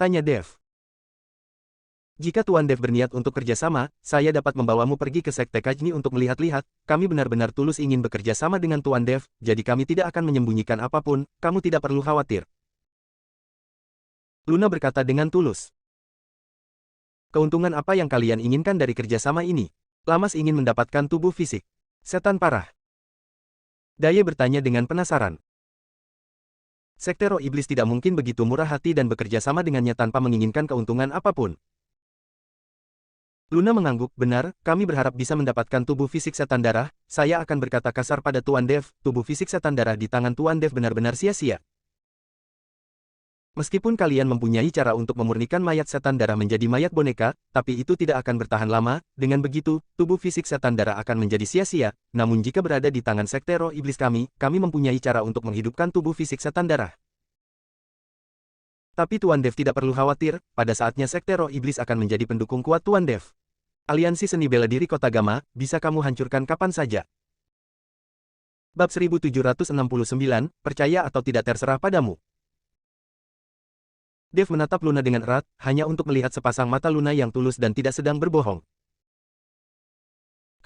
Tanya Dev. Jika Tuan Dev berniat untuk kerjasama, saya dapat membawamu pergi ke Sekte Kajni untuk melihat-lihat, kami benar-benar tulus ingin bekerja sama dengan Tuan Dev, jadi kami tidak akan menyembunyikan apapun, kamu tidak perlu khawatir. Luna berkata dengan tulus. Keuntungan apa yang kalian inginkan dari kerjasama ini? Lamas ingin mendapatkan tubuh fisik. Setan parah. Daye bertanya dengan penasaran. Sekte Roh Iblis tidak mungkin begitu murah hati dan bekerja sama dengannya tanpa menginginkan keuntungan apapun. Luna mengangguk, benar, kami berharap bisa mendapatkan tubuh fisik setan darah. Saya akan berkata kasar pada Tuan Dev, tubuh fisik setan darah di tangan Tuan Dev benar-benar sia-sia. Meskipun kalian mempunyai cara untuk memurnikan mayat setan darah menjadi mayat boneka, tapi itu tidak akan bertahan lama. Dengan begitu, tubuh fisik setan darah akan menjadi sia-sia. Namun jika berada di tangan Sekte Roh Iblis kami mempunyai cara untuk menghidupkan tubuh fisik setan darah. Tapi Tuan Dev tidak perlu khawatir, pada saatnya Sekte Roh Iblis akan menjadi pendukung kuat Tuan Dev. Aliansi Seni Bela Diri Kota Gama, bisa kamu hancurkan kapan saja. Bab 1769, percaya atau tidak terserah padamu. Dev menatap Luna dengan erat, hanya untuk melihat sepasang mata Luna yang tulus dan tidak sedang berbohong.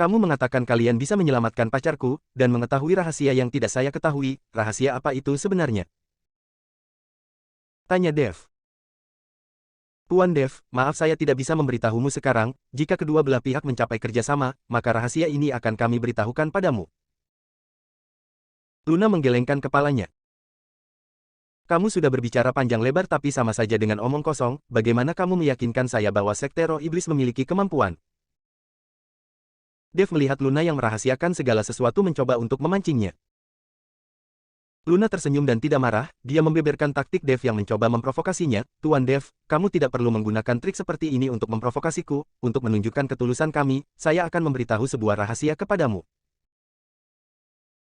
Kamu mengatakan kalian bisa menyelamatkan pacarku, dan mengetahui rahasia yang tidak saya ketahui, rahasia apa itu sebenarnya? Tanya Dev. Tuan Dev, maaf saya tidak bisa memberitahumu sekarang, jika kedua belah pihak mencapai kerjasama, maka rahasia ini akan kami beritahukan padamu. Luna menggelengkan kepalanya. Kamu sudah berbicara panjang lebar tapi sama saja dengan omong kosong, bagaimana kamu meyakinkan saya bahwa Sekte Roh Iblis memiliki kemampuan? Dev melihat Luna yang merahasiakan segala sesuatu mencoba untuk memancingnya. Luna tersenyum dan tidak marah, dia membeberkan taktik Dev yang mencoba memprovokasinya. Tuan Dev, kamu tidak perlu menggunakan trik seperti ini untuk memprovokasiku, untuk menunjukkan ketulusan kami, saya akan memberitahu sebuah rahasia kepadamu.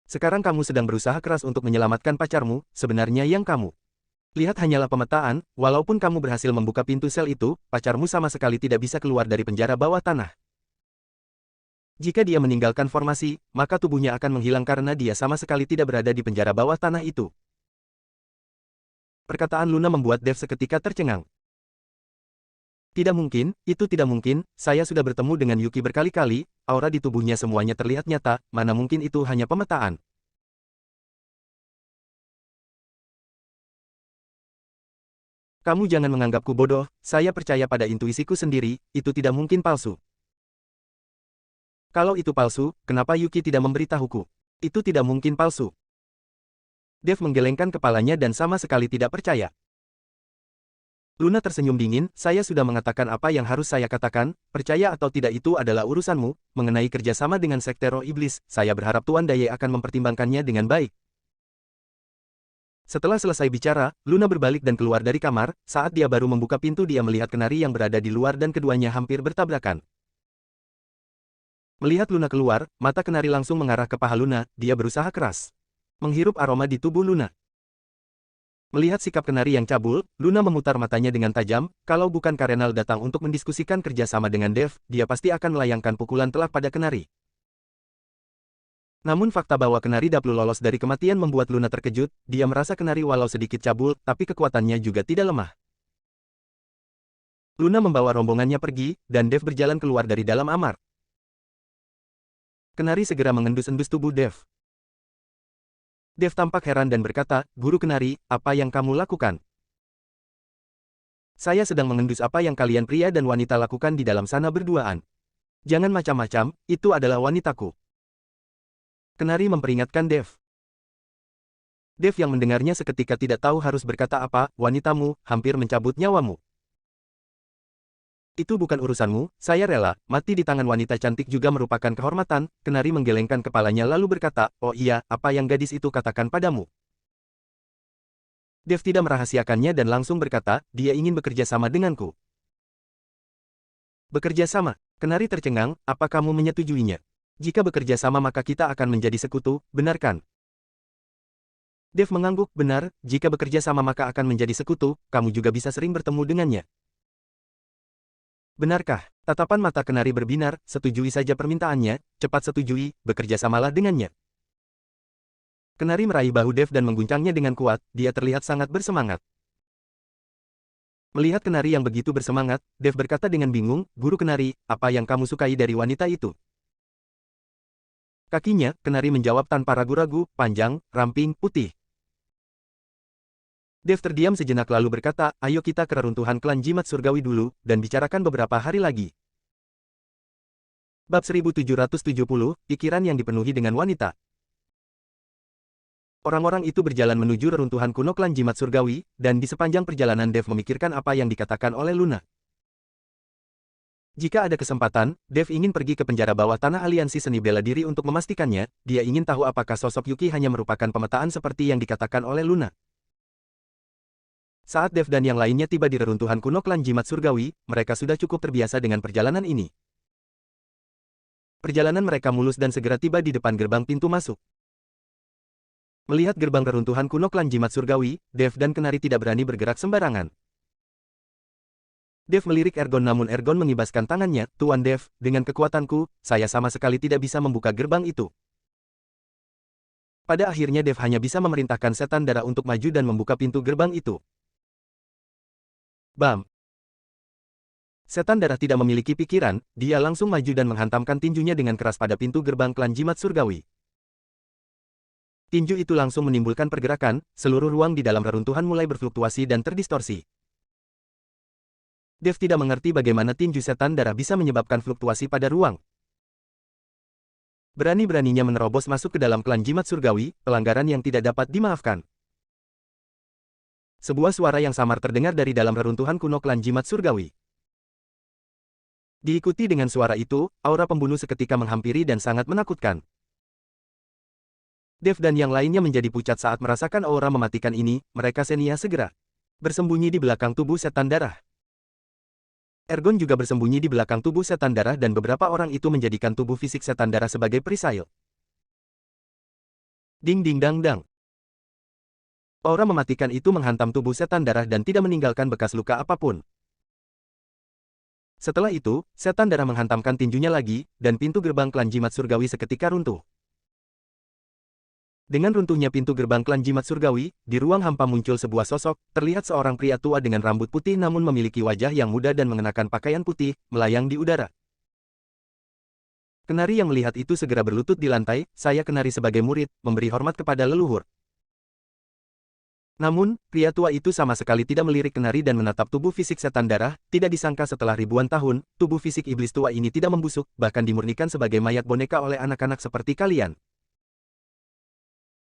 Sekarang kamu sedang berusaha keras untuk menyelamatkan pacarmu, sebenarnya yang kamu lihat hanyalah pemetaan, walaupun kamu berhasil membuka pintu sel itu, pacarmu sama sekali tidak bisa keluar dari penjara bawah tanah. Jika dia meninggalkan formasi, maka tubuhnya akan menghilang karena dia sama sekali tidak berada di penjara bawah tanah itu. Perkataan Luna membuat Dev seketika tercengang. Tidak mungkin, itu tidak mungkin, saya sudah bertemu dengan Yuki berkali-kali, aura di tubuhnya semuanya terlihat nyata, mana mungkin itu hanya pemetaan. Kamu jangan menganggapku bodoh, saya percaya pada intuisiku sendiri, itu tidak mungkin palsu. Kalau itu palsu, kenapa Yuki tidak memberitahuku? Itu tidak mungkin palsu. Dev menggelengkan kepalanya dan sama sekali tidak percaya. Luna tersenyum dingin, saya sudah mengatakan apa yang harus saya katakan, percaya atau tidak itu adalah urusanmu, mengenai kerjasama dengan Sekte Roh Iblis, saya berharap Tuan Daye akan mempertimbangkannya dengan baik. Setelah selesai bicara, Luna berbalik dan keluar dari kamar, saat dia baru membuka pintu dia melihat Kenari yang berada di luar dan keduanya hampir bertabrakan. Melihat Luna keluar, mata Kenari langsung mengarah ke paha Luna, dia berusaha keras menghirup aroma di tubuh Luna. Melihat sikap Kenari yang cabul, Luna memutar matanya dengan tajam, kalau bukan Karenal datang untuk mendiskusikan kerjasama dengan Dev, dia pasti akan melayangkan pukulan telak pada Kenari. Namun fakta bahwa Kenari Daplu lolos dari kematian membuat Luna terkejut, dia merasa Kenari walau sedikit cabul, tapi kekuatannya juga tidak lemah. Luna membawa rombongannya pergi, dan Dev berjalan keluar dari dalam amar. Kenari segera mengendus-endus tubuh Dev. Dev tampak heran dan berkata, Guru Kenari, apa yang kamu lakukan? Saya sedang mengendus apa yang kalian pria dan wanita lakukan di dalam sana berduaan. Jangan macam-macam, itu adalah wanitaku. Kenari memperingatkan Dev. Dev yang mendengarnya seketika tidak tahu harus berkata apa, wanitamu, hampir mencabut nyawamu. Itu bukan urusanmu, saya rela, mati di tangan wanita cantik juga merupakan kehormatan. Kenari menggelengkan kepalanya lalu berkata, oh iya, apa yang gadis itu katakan padamu? Dev tidak merahasiakannya dan langsung berkata, dia ingin bekerja sama denganku. Bekerja sama? Kenari tercengang, apa kamu menyetujuinya? Jika bekerja sama maka kita akan menjadi sekutu, benarkan? Dev mengangguk, benar, jika bekerja sama maka akan menjadi sekutu, kamu juga bisa sering bertemu dengannya. Benarkah? Tatapan mata Kenari berbinar, setujui saja permintaannya, cepat setujui, bekerja samalah dengannya. Kenari meraih bahu Dev dan mengguncangnya dengan kuat, dia terlihat sangat bersemangat. Melihat Kenari yang begitu bersemangat, Dev berkata dengan bingung, Guru Kenari, apa yang kamu sukai dari wanita itu? Kakinya, Kenari menjawab tanpa ragu-ragu, panjang, ramping, putih. Dev terdiam sejenak lalu berkata, ayo kita ke reruntuhan klan jimat surgawi dulu, dan bicarakan beberapa hari lagi. Bab 1770, pikiran yang dipenuhi dengan wanita. Orang-orang itu berjalan menuju reruntuhan kuno klan jimat surgawi, dan di sepanjang perjalanan Dev memikirkan apa yang dikatakan oleh Luna. Jika ada kesempatan, Dev ingin pergi ke penjara bawah tanah aliansi seni bela diri untuk memastikannya. Dia ingin tahu apakah sosok Yuki hanya merupakan pemetaan seperti yang dikatakan oleh Luna. Saat Dev dan yang lainnya tiba di reruntuhan kuno klan jimat surgawi, mereka sudah cukup terbiasa dengan perjalanan ini. Perjalanan mereka mulus dan segera tiba di depan gerbang pintu masuk. Melihat gerbang reruntuhan kuno klan jimat surgawi, Dev dan Kenari tidak berani bergerak sembarangan. Dev melirik Ergon namun Ergon mengibaskan tangannya, Tuan Dev, dengan kekuatanku, saya sama sekali tidak bisa membuka gerbang itu. Pada akhirnya Dev hanya bisa memerintahkan setan darah untuk maju dan membuka pintu gerbang itu. Bam! Setan darah tidak memiliki pikiran, dia langsung maju dan menghantamkan tinjunya dengan keras pada pintu gerbang klan jimat surgawi. Tinju itu langsung menimbulkan pergerakan, seluruh ruang di dalam reruntuhan mulai berfluktuasi dan terdistorsi. Dev tidak mengerti bagaimana tinju setan darah bisa menyebabkan fluktuasi pada ruang. Berani-beraninya menerobos masuk ke dalam klan jimat surgawi, pelanggaran yang tidak dapat dimaafkan. Sebuah suara yang samar terdengar dari dalam reruntuhan kuno klan jimat surgawi. Diikuti dengan suara itu, aura pembunuh seketika menghampiri dan sangat menakutkan. Dev dan yang lainnya menjadi pucat saat merasakan aura mematikan ini, mereka senia segera bersembunyi di belakang tubuh setan darah. Ergon juga bersembunyi di belakang tubuh setan darah dan beberapa orang itu menjadikan tubuh fisik setan darah sebagai perisai. Ding ding dang dang. Aura mematikan itu menghantam tubuh setan darah dan tidak meninggalkan bekas luka apapun. Setelah itu, setan darah menghantamkan tinjunya lagi, dan pintu gerbang klan jimat surgawi seketika runtuh. Dengan runtuhnya pintu gerbang klan jimat surgawi, di ruang hampa muncul sebuah sosok, terlihat seorang pria tua dengan rambut putih namun memiliki wajah yang muda dan mengenakan pakaian putih, melayang di udara. Kenari yang melihat itu segera berlutut di lantai, saya Kenari sebagai murid, memberi hormat kepada leluhur. Namun, pria tua itu sama sekali tidak melirik Kenari dan menatap tubuh fisik setan darah, tidak disangka setelah ribuan tahun, tubuh fisik iblis tua ini tidak membusuk, bahkan dimurnikan sebagai mayat boneka oleh anak-anak seperti kalian.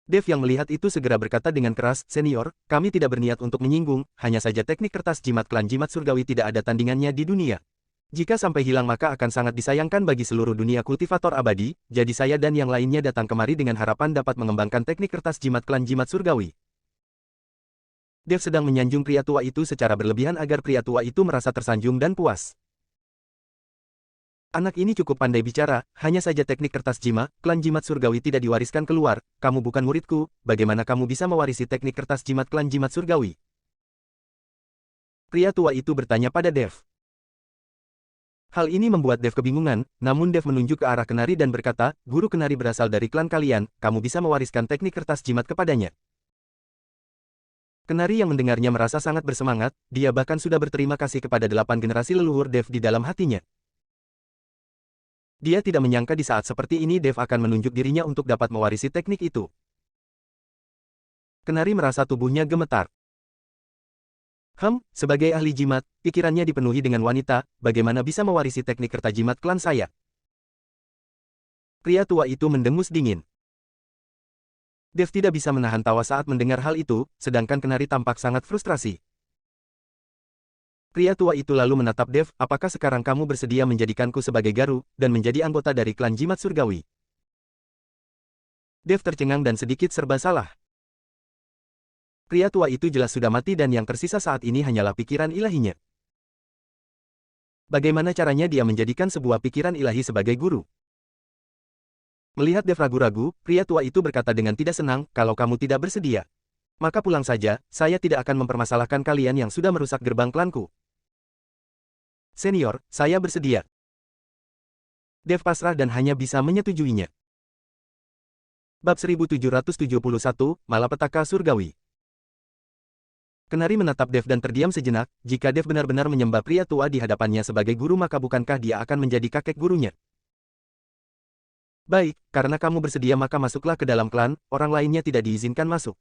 Dev yang melihat itu segera berkata dengan keras, Senior, kami tidak berniat untuk menyinggung, hanya saja teknik kertas jimat klan jimat surgawi tidak ada tandingannya di dunia. Jika sampai hilang maka akan sangat disayangkan bagi seluruh dunia kultivator abadi, jadi saya dan yang lainnya datang kemari dengan harapan dapat mengembangkan teknik kertas jimat klan jimat surgawi. Dev sedang menyanjung pria tua itu secara berlebihan agar pria tua itu merasa tersanjung dan puas. Anak ini cukup pandai bicara, hanya saja teknik kertas jimat, klan jimat surgawi tidak diwariskan keluar, kamu bukan muridku, bagaimana kamu bisa mewarisi teknik kertas jimat klan jimat surgawi? Pria tua itu bertanya pada Dev. Hal ini membuat Dev kebingungan, namun Dev menunjuk ke arah Kenari dan berkata, guru Kenari berasal dari klan kalian, kamu bisa mewariskan teknik kertas jimat kepadanya. Kenari yang mendengarnya merasa sangat bersemangat, dia bahkan sudah berterima kasih kepada 8 generasi leluhur Dev di dalam hatinya. Dia tidak menyangka di saat seperti ini Dev akan menunjuk dirinya untuk dapat mewarisi teknik itu. Kenari merasa tubuhnya gemetar. Sebagai ahli jimat, pikirannya dipenuhi dengan wanita, bagaimana bisa mewarisi teknik kertas jimat klan saya? Pria tua itu mendengus dingin. Dev tidak bisa menahan tawa saat mendengar hal itu, sedangkan Kenari tampak sangat frustrasi. Pria tua itu lalu menatap Dev, apakah sekarang kamu bersedia menjadikanku sebagai garu, dan menjadi anggota dari klan jimat surgawi? Dev tercengang dan sedikit serba salah. Pria tua itu jelas sudah mati dan yang tersisa saat ini hanyalah pikiran ilahinya. Bagaimana caranya dia menjadikan sebuah pikiran ilahi sebagai guru? Melihat Dev ragu-ragu, pria tua itu berkata dengan tidak senang, kalau kamu tidak bersedia, maka pulang saja, saya tidak akan mempermasalahkan kalian yang sudah merusak gerbang klanku. Senior, saya bersedia. Dev pasrah dan hanya bisa menyetujuinya. Bab 1771, Malapetaka Surgawi. Kenari menatap Dev dan terdiam sejenak, jika Dev benar-benar menyembah pria tua di hadapannya sebagai guru maka bukankah dia akan menjadi kakek gurunya? Baik, karena kamu bersedia maka masuklah ke dalam klan, orang lainnya tidak diizinkan masuk.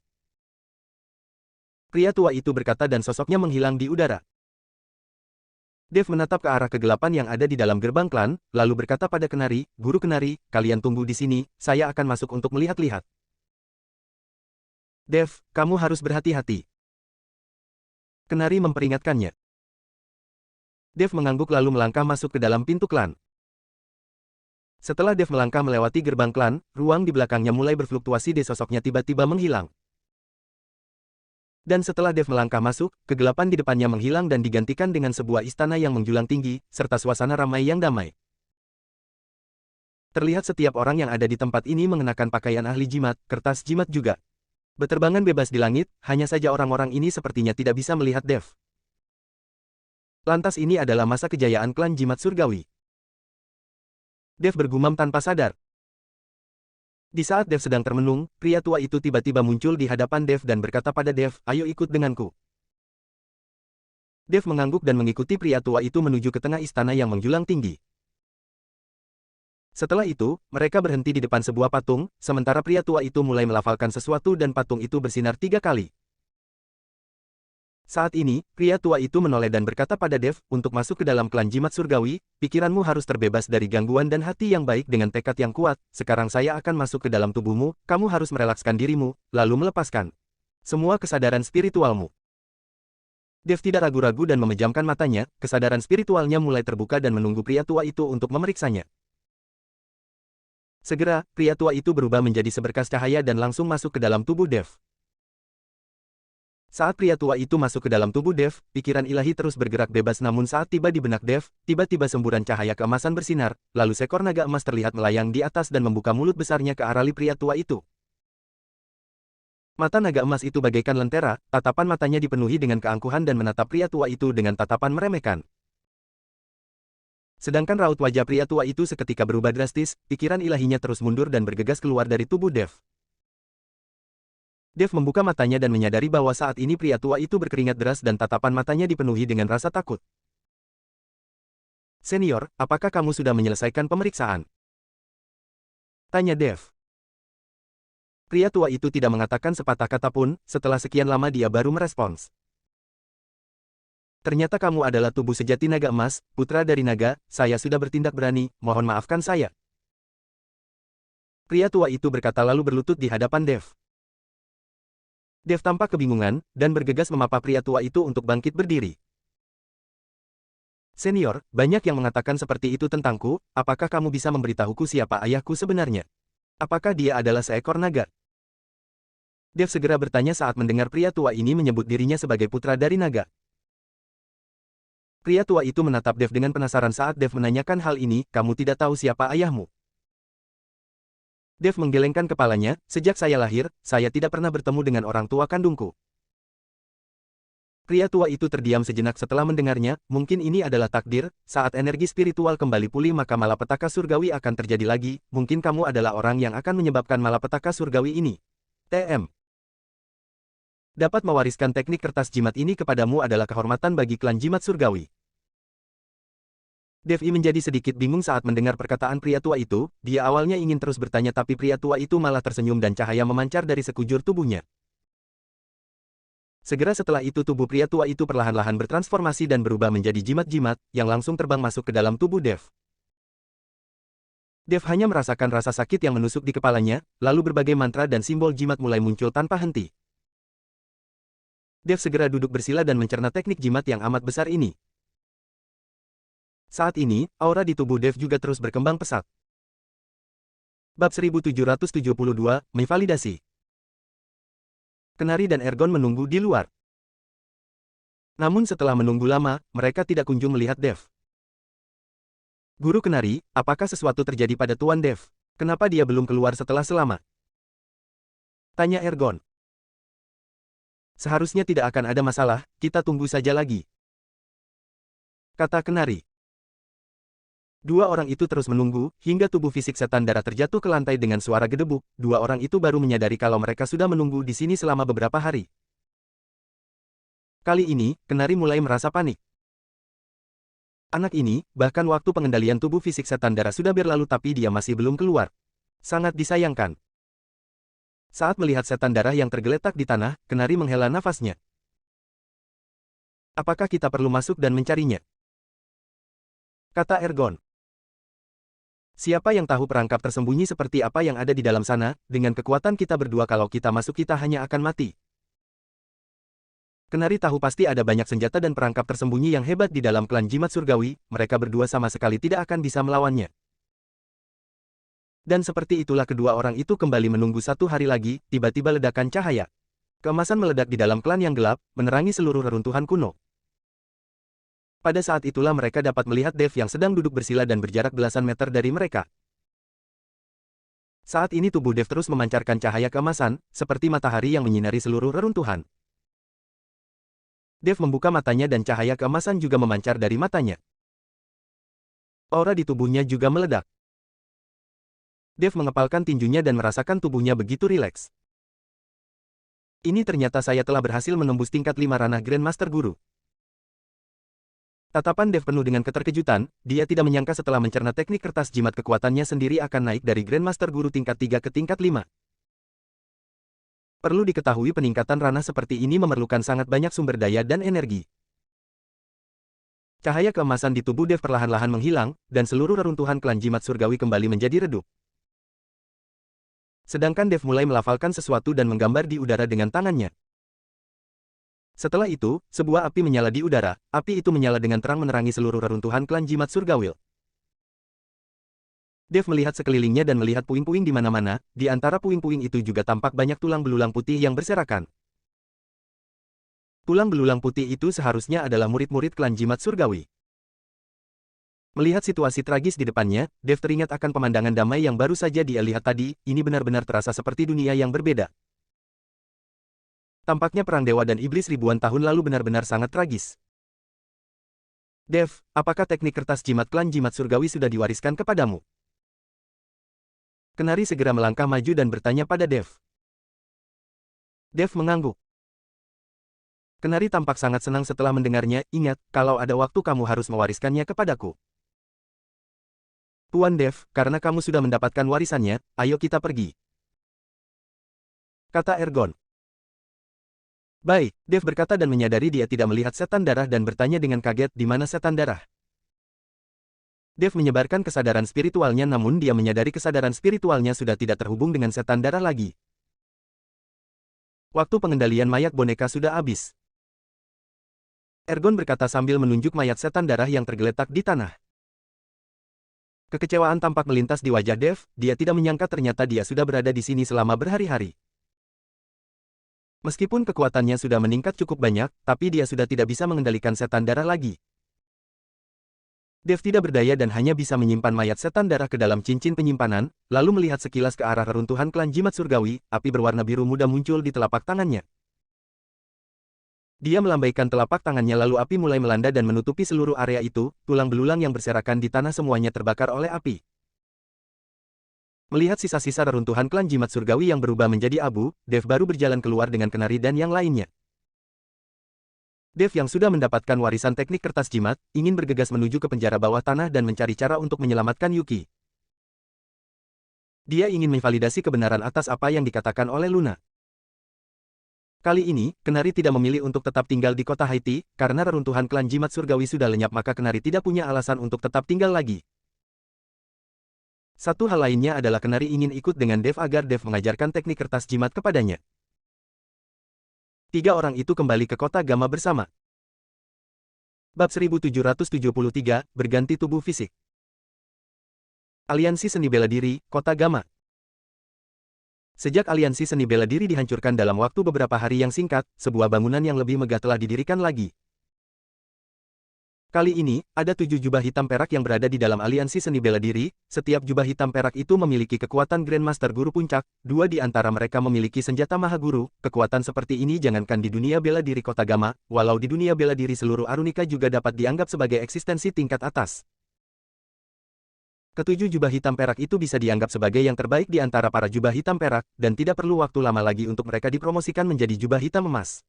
Pria tua itu berkata dan sosoknya menghilang di udara. Dev menatap ke arah kegelapan yang ada di dalam gerbang klan, lalu berkata pada Kenari, "Guru Kenari, kalian tunggu di sini, saya akan masuk untuk melihat-lihat." "Dev, kamu harus berhati-hati." Kenari memperingatkannya. Dev mengangguk lalu melangkah masuk ke dalam pintu klan. Setelah Dev melangkah melewati gerbang klan, ruang di belakangnya mulai berfluktuasi dan sosoknya tiba-tiba menghilang. Dan setelah Dev melangkah masuk, kegelapan di depannya menghilang dan digantikan dengan sebuah istana yang menjulang tinggi, serta suasana ramai yang damai. Terlihat setiap orang yang ada di tempat ini mengenakan pakaian ahli jimat, kertas jimat juga. Beterbangan bebas di langit, hanya saja orang-orang ini sepertinya tidak bisa melihat Dev. Lantas ini adalah masa kejayaan klan jimat surgawi. Dev bergumam tanpa sadar. Di saat Dev sedang termenung, pria tua itu tiba-tiba muncul di hadapan Dev dan berkata pada Dev, "Ayo ikut denganku." Dev mengangguk dan mengikuti pria tua itu menuju ke tengah istana yang menjulang tinggi. Setelah itu, mereka berhenti di depan sebuah patung, sementara pria tua itu mulai melafalkan sesuatu dan patung itu bersinar 3 kali. Saat ini, pria tua itu menoleh dan berkata pada Dev, "Untuk masuk ke dalam klan jimat surgawi, pikiranmu harus terbebas dari gangguan dan hati yang baik dengan tekad yang kuat. Sekarang saya akan masuk ke dalam tubuhmu, kamu harus merelakskan dirimu, lalu melepaskan semua kesadaran spiritualmu." Dev tidak ragu-ragu dan memejamkan matanya, kesadaran spiritualnya mulai terbuka dan menunggu pria tua itu untuk memeriksanya. Segera, pria tua itu berubah menjadi seberkas cahaya dan langsung masuk ke dalam tubuh Dev. Saat pria tua itu masuk ke dalam tubuh Dev, pikiran ilahi terus bergerak bebas namun saat tiba di benak Dev, tiba-tiba semburan cahaya keemasan bersinar, lalu seekor naga emas terlihat melayang di atas dan membuka mulut besarnya ke arah pria tua itu. Mata naga emas itu bagaikan lentera, tatapan matanya dipenuhi dengan keangkuhan dan menatap pria tua itu dengan tatapan meremehkan. Sedangkan raut wajah pria tua itu seketika berubah drastis, pikiran ilahinya terus mundur dan bergegas keluar dari tubuh Dev. Dev membuka matanya dan menyadari bahwa saat ini pria tua itu berkeringat deras dan tatapan matanya dipenuhi dengan rasa takut. "Senior, apakah kamu sudah menyelesaikan pemeriksaan?" tanya Dev. Pria tua itu tidak mengatakan sepatah kata pun, setelah sekian lama dia baru merespons. "Ternyata kamu adalah tubuh sejati naga emas, putra dari naga, saya sudah bertindak berani, mohon maafkan saya." Pria tua itu berkata lalu berlutut di hadapan Dev. Dev tampak kebingungan, dan bergegas memapa pria tua itu untuk bangkit berdiri. "Senior, banyak yang mengatakan seperti itu tentangku, apakah kamu bisa memberitahuku siapa ayahku sebenarnya? Apakah dia adalah seekor naga?" Dev segera bertanya saat mendengar pria tua ini menyebut dirinya sebagai putra dari naga. Pria tua itu menatap Dev dengan penasaran saat Dev menanyakan hal ini, "Kamu tidak tahu siapa ayahmu?" Dev menggelengkan kepalanya, "Sejak saya lahir, saya tidak pernah bertemu dengan orang tua kandungku." Pria tua itu terdiam sejenak setelah mendengarnya, "Mungkin ini adalah takdir, saat energi spiritual kembali pulih maka malapetaka surgawi akan terjadi lagi, mungkin kamu adalah orang yang akan menyebabkan malapetaka surgawi ini. TM. Dapat mewariskan teknik kertas jimat ini kepadamu adalah kehormatan bagi klan jimat surgawi." Dev menjadi sedikit bingung saat mendengar perkataan pria tua itu, dia awalnya ingin terus bertanya tapi pria tua itu malah tersenyum dan cahaya memancar dari sekujur tubuhnya. Segera setelah itu tubuh pria tua itu perlahan-lahan bertransformasi dan berubah menjadi jimat-jimat, yang langsung terbang masuk ke dalam tubuh Dev. Dev hanya merasakan rasa sakit yang menusuk di kepalanya, lalu berbagai mantra dan simbol jimat mulai muncul tanpa henti. Dev segera duduk bersila dan mencerna teknik jimat yang amat besar ini. Saat ini, aura di tubuh Dev juga terus berkembang pesat. Bab 1772, Validasi. Kenari dan Ergon menunggu di luar. Namun setelah menunggu lama, mereka tidak kunjung melihat Dev. "Guru Kenari, apakah sesuatu terjadi pada Tuan Dev? Kenapa dia belum keluar setelah selama?" tanya Ergon. "Seharusnya tidak akan ada masalah, kita tunggu saja lagi," kata Kenari. Dua orang itu terus menunggu, hingga tubuh fisik setan darah terjatuh ke lantai dengan suara gedebuk. Dua orang itu baru menyadari kalau mereka sudah menunggu di sini selama beberapa hari. Kali ini, Kenari mulai merasa panik. Anak ini, bahkan waktu pengendalian tubuh fisik setan darah sudah berlalu tapi dia masih belum keluar. Sangat disayangkan. Saat melihat setan darah yang tergeletak di tanah, Kenari menghela nafasnya. Apakah kita perlu masuk dan mencarinya? Kata Ergon. Siapa yang tahu perangkap tersembunyi seperti apa yang ada di dalam sana, dengan kekuatan kita berdua kalau kita masuk kita hanya akan mati. Kenari tahu pasti ada banyak senjata dan perangkap tersembunyi yang hebat di dalam klan jimat surgawi, mereka berdua sama sekali tidak akan bisa melawannya. Dan seperti itulah kedua orang itu kembali menunggu 1 hari lagi, tiba-tiba ledakan cahaya. Keemasan meledak di dalam klan yang gelap, menerangi seluruh reruntuhan kuno. Pada saat itulah mereka dapat melihat Dev yang sedang duduk bersila dan berjarak belasan meter dari mereka. Saat ini tubuh Dev terus memancarkan cahaya keemasan, seperti matahari yang menyinari seluruh reruntuhan. Dev membuka matanya dan cahaya keemasan juga memancar dari matanya. Aura di tubuhnya juga meledak. Dev mengepalkan tinjunya dan merasakan tubuhnya begitu rileks. Ini ternyata saya telah berhasil menembus tingkat 5 ranah Grandmaster Guru. Tatapan Dev penuh dengan keterkejutan, dia tidak menyangka setelah mencerna teknik kertas jimat kekuatannya sendiri akan naik dari Grandmaster Guru tingkat 3 ke tingkat 5. Perlu diketahui peningkatan ranah seperti ini memerlukan sangat banyak sumber daya dan energi. Cahaya keemasan di tubuh Dev perlahan-lahan menghilang, dan seluruh reruntuhan klan jimat surgawi kembali menjadi redup. Sedangkan Dev mulai melafalkan sesuatu dan menggambar di udara dengan tangannya. Setelah itu, sebuah api menyala di udara, api itu menyala dengan terang menerangi seluruh reruntuhan klan jimat surgawi. Dev melihat sekelilingnya dan melihat puing-puing di mana-mana, di antara puing-puing itu juga tampak banyak tulang belulang putih yang berserakan. Tulang belulang putih itu seharusnya adalah murid-murid klan jimat surgawi. Melihat situasi tragis di depannya, Dev teringat akan pemandangan damai yang baru saja dia lihat tadi, ini benar-benar terasa seperti dunia yang berbeda. Tampaknya perang dewa dan iblis ribuan tahun lalu benar-benar sangat tragis. Dev, apakah teknik kertas jimat klan jimat surgawi sudah diwariskan kepadamu? Kenari segera melangkah maju dan bertanya pada Dev. Dev mengangguk. Kenari tampak sangat senang setelah mendengarnya, ingat, kalau ada waktu kamu harus mewariskannya kepadaku. Tuan Dev, karena kamu sudah mendapatkan warisannya, ayo kita pergi. Kata Ergon. Baik, Dev berkata dan menyadari dia tidak melihat setan darah dan bertanya dengan kaget di mana setan darah. Dev menyebarkan kesadaran spiritualnya namun dia menyadari kesadaran spiritualnya sudah tidak terhubung dengan setan darah lagi. Waktu pengendalian mayat boneka sudah habis. Ergon berkata sambil menunjuk mayat setan darah yang tergeletak di tanah. Kekecewaan tampak melintas di wajah Dev, dia tidak menyangka ternyata dia sudah berada di sini selama berhari-hari. Meskipun kekuatannya sudah meningkat cukup banyak, tapi dia sudah tidak bisa mengendalikan setan darah lagi. Dev tidak berdaya dan hanya bisa menyimpan mayat setan darah ke dalam cincin penyimpanan, lalu melihat sekilas ke arah reruntuhan klan jimat surgawi, api berwarna biru muda muncul di telapak tangannya. Dia melambaikan telapak tangannya lalu api mulai melanda dan menutupi seluruh area itu, tulang belulang yang berserakan di tanah semuanya terbakar oleh api. Melihat sisa-sisa reruntuhan klan jimat surgawi yang berubah menjadi abu, Dev baru berjalan keluar dengan Kenari dan yang lainnya. Dev yang sudah mendapatkan warisan teknik kertas jimat, ingin bergegas menuju ke penjara bawah tanah dan mencari cara untuk menyelamatkan Yuki. Dia ingin memvalidasi kebenaran atas apa yang dikatakan oleh Luna. Kali ini, Kenari tidak memilih untuk tetap tinggal di kota Haiti, karena reruntuhan klan jimat surgawi sudah lenyap maka Kenari tidak punya alasan untuk tetap tinggal lagi. Satu hal lainnya adalah Kenari ingin ikut dengan Dev agar Dev mengajarkan teknik kertas jimat kepadanya. 3 orang itu kembali ke kota Gamma bersama. Bab 1773, Berganti Tubuh Fisik. Aliansi Seni Bela Diri, Kota Gamma. Sejak aliansi seni bela diri dihancurkan dalam waktu beberapa hari yang singkat, sebuah bangunan yang lebih megah telah didirikan lagi. Kali ini, ada 7 jubah hitam perak yang berada di dalam aliansi seni bela diri, setiap jubah hitam perak itu memiliki kekuatan Grandmaster Guru Puncak, 2 di antara mereka memiliki senjata Maha Guru, kekuatan seperti ini jangankan di dunia bela diri kota Gamma, walau di dunia bela diri seluruh Arunika juga dapat dianggap sebagai eksistensi tingkat atas. Ketujuh jubah hitam perak itu bisa dianggap sebagai yang terbaik di antara para jubah hitam perak, dan tidak perlu waktu lama lagi untuk mereka dipromosikan menjadi jubah hitam emas.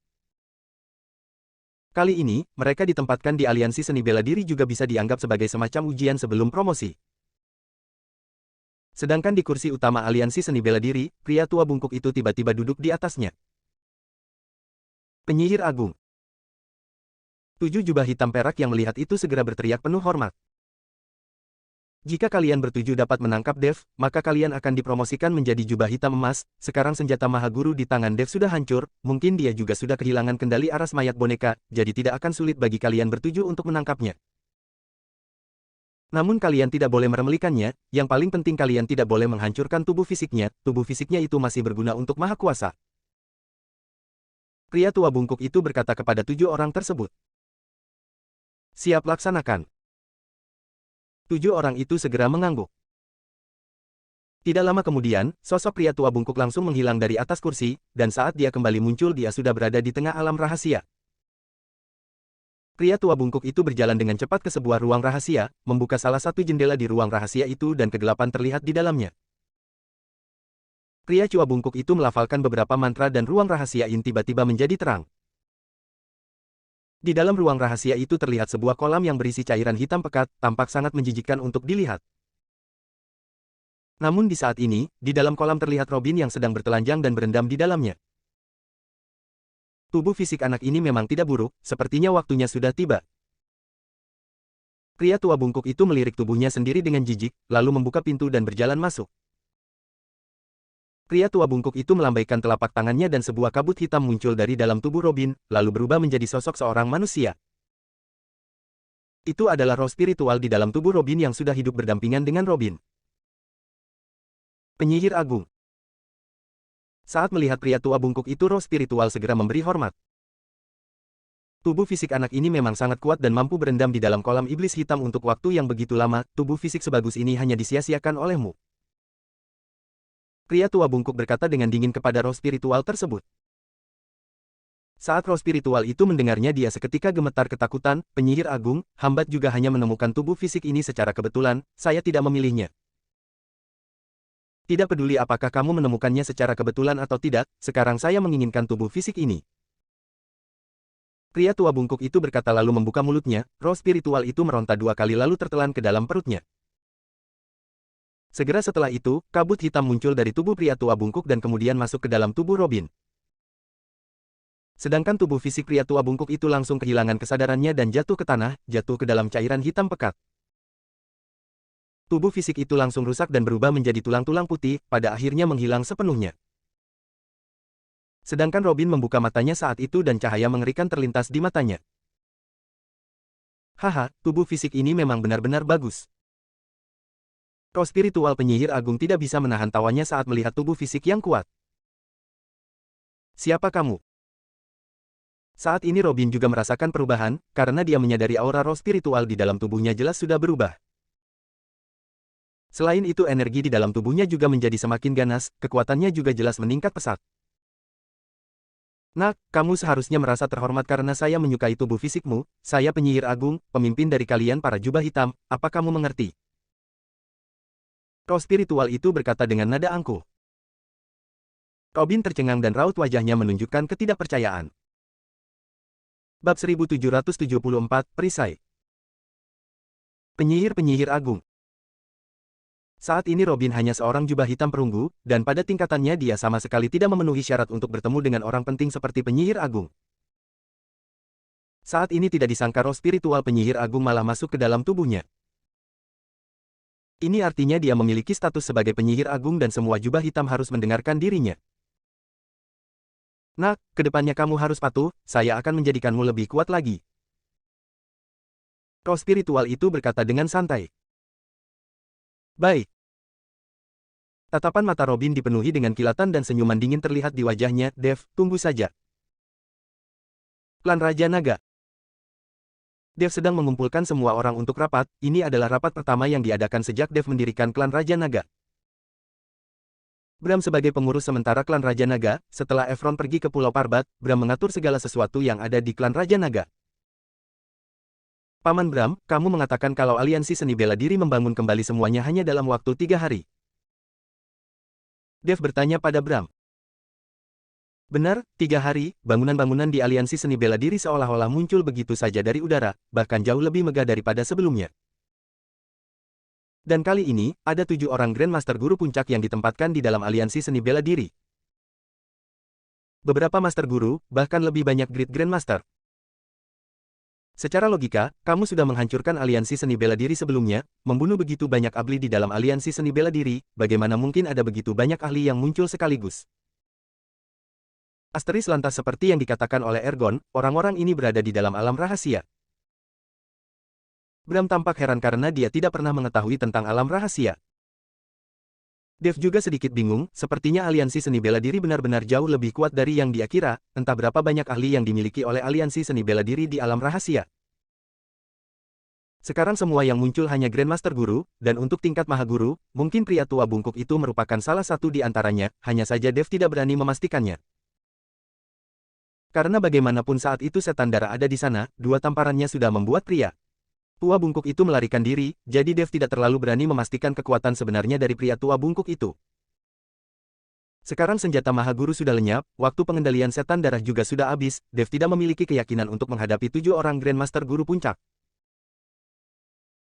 Kali ini, mereka ditempatkan di aliansi seni bela diri juga bisa dianggap sebagai semacam ujian sebelum promosi. Sedangkan di kursi utama aliansi seni bela diri, pria tua bungkuk itu tiba-tiba duduk di atasnya. Penyihir Agung. 7 jubah hitam perak yang melihat itu segera berteriak penuh hormat. Jika kalian bertujuh dapat menangkap Dev, maka kalian akan dipromosikan menjadi jubah hitam emas. Sekarang senjata Maha Guru di tangan Dev sudah hancur, mungkin dia juga sudah kehilangan kendali aras mayat boneka, jadi tidak akan sulit bagi kalian bertujuh untuk menangkapnya. Namun kalian tidak boleh meremelikannya, yang paling penting kalian tidak boleh menghancurkan tubuh fisiknya itu masih berguna untuk Maha Kuasa. Pria tua bungkuk itu berkata kepada 7 orang tersebut. Siap laksanakan. 7 orang itu segera mengangguk. Tidak lama kemudian, sosok pria tua bungkuk langsung menghilang dari atas kursi, dan saat dia kembali muncul dia sudah berada di tengah alam rahasia. Pria tua bungkuk itu berjalan dengan cepat ke sebuah ruang rahasia, membuka salah satu jendela di ruang rahasia itu dan kegelapan terlihat di dalamnya. Pria tua bungkuk itu melafalkan beberapa mantra dan ruang rahasia ini tiba-tiba menjadi terang. Di dalam ruang rahasia itu terlihat sebuah kolam yang berisi cairan hitam pekat, tampak sangat menjijikkan untuk dilihat. Namun di saat ini, di dalam kolam terlihat Robin yang sedang bertelanjang dan berendam di dalamnya. Tubuh fisik anak ini memang tidak buruk, sepertinya waktunya sudah tiba. Pria tua bungkuk itu melirik tubuhnya sendiri dengan jijik, lalu membuka pintu dan berjalan masuk. Pria tua bungkuk itu melambaikan telapak tangannya dan sebuah kabut hitam muncul dari dalam tubuh Robin, lalu berubah menjadi sosok seorang manusia. Itu adalah roh spiritual di dalam tubuh Robin yang sudah hidup berdampingan dengan Robin. Penyihir Agung. Saat melihat pria tua bungkuk itu, roh spiritual segera memberi hormat. Tubuh fisik anak ini memang sangat kuat dan mampu berendam di dalam kolam iblis hitam untuk waktu yang begitu lama, tubuh fisik sebagus ini hanya disia-siakan olehmu. Pria tua bungkuk berkata dengan dingin kepada roh spiritual tersebut. Saat roh spiritual itu mendengarnya dia seketika gemetar ketakutan, penyihir agung, hamba juga hanya menemukan tubuh fisik ini secara kebetulan, saya tidak memilihnya. Tidak peduli apakah kamu menemukannya secara kebetulan atau tidak, sekarang saya menginginkan tubuh fisik ini. Pria tua bungkuk itu berkata lalu membuka mulutnya, roh spiritual itu meronta 2 kali lalu tertelan ke dalam perutnya. Segera setelah itu, kabut hitam muncul dari tubuh pria tua bungkuk dan kemudian masuk ke dalam tubuh Robin. Sedangkan tubuh fisik pria tua bungkuk itu langsung kehilangan kesadarannya dan jatuh ke tanah, jatuh ke dalam cairan hitam pekat. Tubuh fisik itu langsung rusak dan berubah menjadi tulang-tulang putih, pada akhirnya menghilang sepenuhnya. Sedangkan Robin membuka matanya saat itu dan cahaya mengerikan terlintas di matanya. Haha, tubuh fisik ini memang benar-benar bagus. Roh spiritual penyihir agung tidak bisa menahan tawanya saat melihat tubuh fisik yang kuat. Siapa kamu? Saat ini Robin juga merasakan perubahan, karena dia menyadari aura roh spiritual di dalam tubuhnya jelas sudah berubah. Selain itu energi di dalam tubuhnya juga menjadi semakin ganas, kekuatannya juga jelas meningkat pesat. Nak, kamu seharusnya merasa terhormat karena saya menyukai tubuh fisikmu, saya penyihir agung, pemimpin dari kalian para jubah hitam, apa kamu mengerti? Roh spiritual itu berkata dengan nada angkuh. Robin tercengang dan raut wajahnya menunjukkan ketidakpercayaan. Bab 1774, Perisai. Penyihir-penyihir agung. Saat ini Robin hanya seorang jubah hitam perunggu, dan pada tingkatannya dia sama sekali tidak memenuhi syarat untuk bertemu dengan orang penting seperti penyihir agung. Saat ini tidak disangka roh spiritual penyihir agung malah masuk ke dalam tubuhnya. Ini artinya dia memiliki status sebagai penyihir agung dan semua jubah hitam harus mendengarkan dirinya. Nak, kedepannya kamu harus patuh, saya akan menjadikanmu lebih kuat lagi. Roh spiritual itu berkata dengan santai. Baik. Tatapan mata Robin dipenuhi dengan kilatan dan senyuman dingin terlihat di wajahnya. Dev, tunggu saja. Klan Raja Naga. Dev sedang mengumpulkan semua orang untuk rapat, ini adalah rapat pertama yang diadakan sejak Dev mendirikan klan Raja Naga. Bram sebagai pengurus sementara klan Raja Naga, setelah Efron pergi ke Pulau Parbat, Bram mengatur segala sesuatu yang ada di klan Raja Naga. Paman Bram, kamu mengatakan kalau aliansi seni bela diri membangun kembali semuanya hanya dalam waktu 3 hari. Dev bertanya pada Bram. Benar, 3 hari, bangunan-bangunan di aliansi seni bela diri seolah-olah muncul begitu saja dari udara, bahkan jauh lebih megah daripada sebelumnya. Dan kali ini, ada 7 orang Grandmaster Guru Puncak yang ditempatkan di dalam aliansi seni bela diri. Beberapa Master Guru, bahkan lebih banyak Great Grandmaster. Secara logika, kamu sudah menghancurkan aliansi seni bela diri sebelumnya, membunuh begitu banyak ahli di dalam aliansi seni bela diri, bagaimana mungkin ada begitu banyak ahli yang muncul sekaligus? Asteris lantas seperti yang dikatakan oleh Ergon, orang-orang ini berada di dalam alam rahasia. Bram tampak heran karena dia tidak pernah mengetahui tentang alam rahasia. Dev juga sedikit bingung, sepertinya aliansi seni bela diri benar-benar jauh lebih kuat dari yang dia kira, entah berapa banyak ahli yang dimiliki oleh aliansi seni bela diri di alam rahasia. Sekarang semua yang muncul hanya Grandmaster Guru, dan untuk tingkat Mahaguru, mungkin pria tua bungkuk itu merupakan salah satu di antaranya, hanya saja Dev tidak berani memastikannya. Karena bagaimanapun saat itu setan darah ada di sana, dua tamparannya sudah membuat pria tua bungkuk itu melarikan diri, jadi Dev tidak terlalu berani memastikan kekuatan sebenarnya dari pria tua bungkuk itu. Sekarang senjata Mahaguru sudah lenyap, waktu pengendalian setan darah juga sudah habis, Dev tidak memiliki keyakinan untuk menghadapi 7 orang Grandmaster Guru Puncak.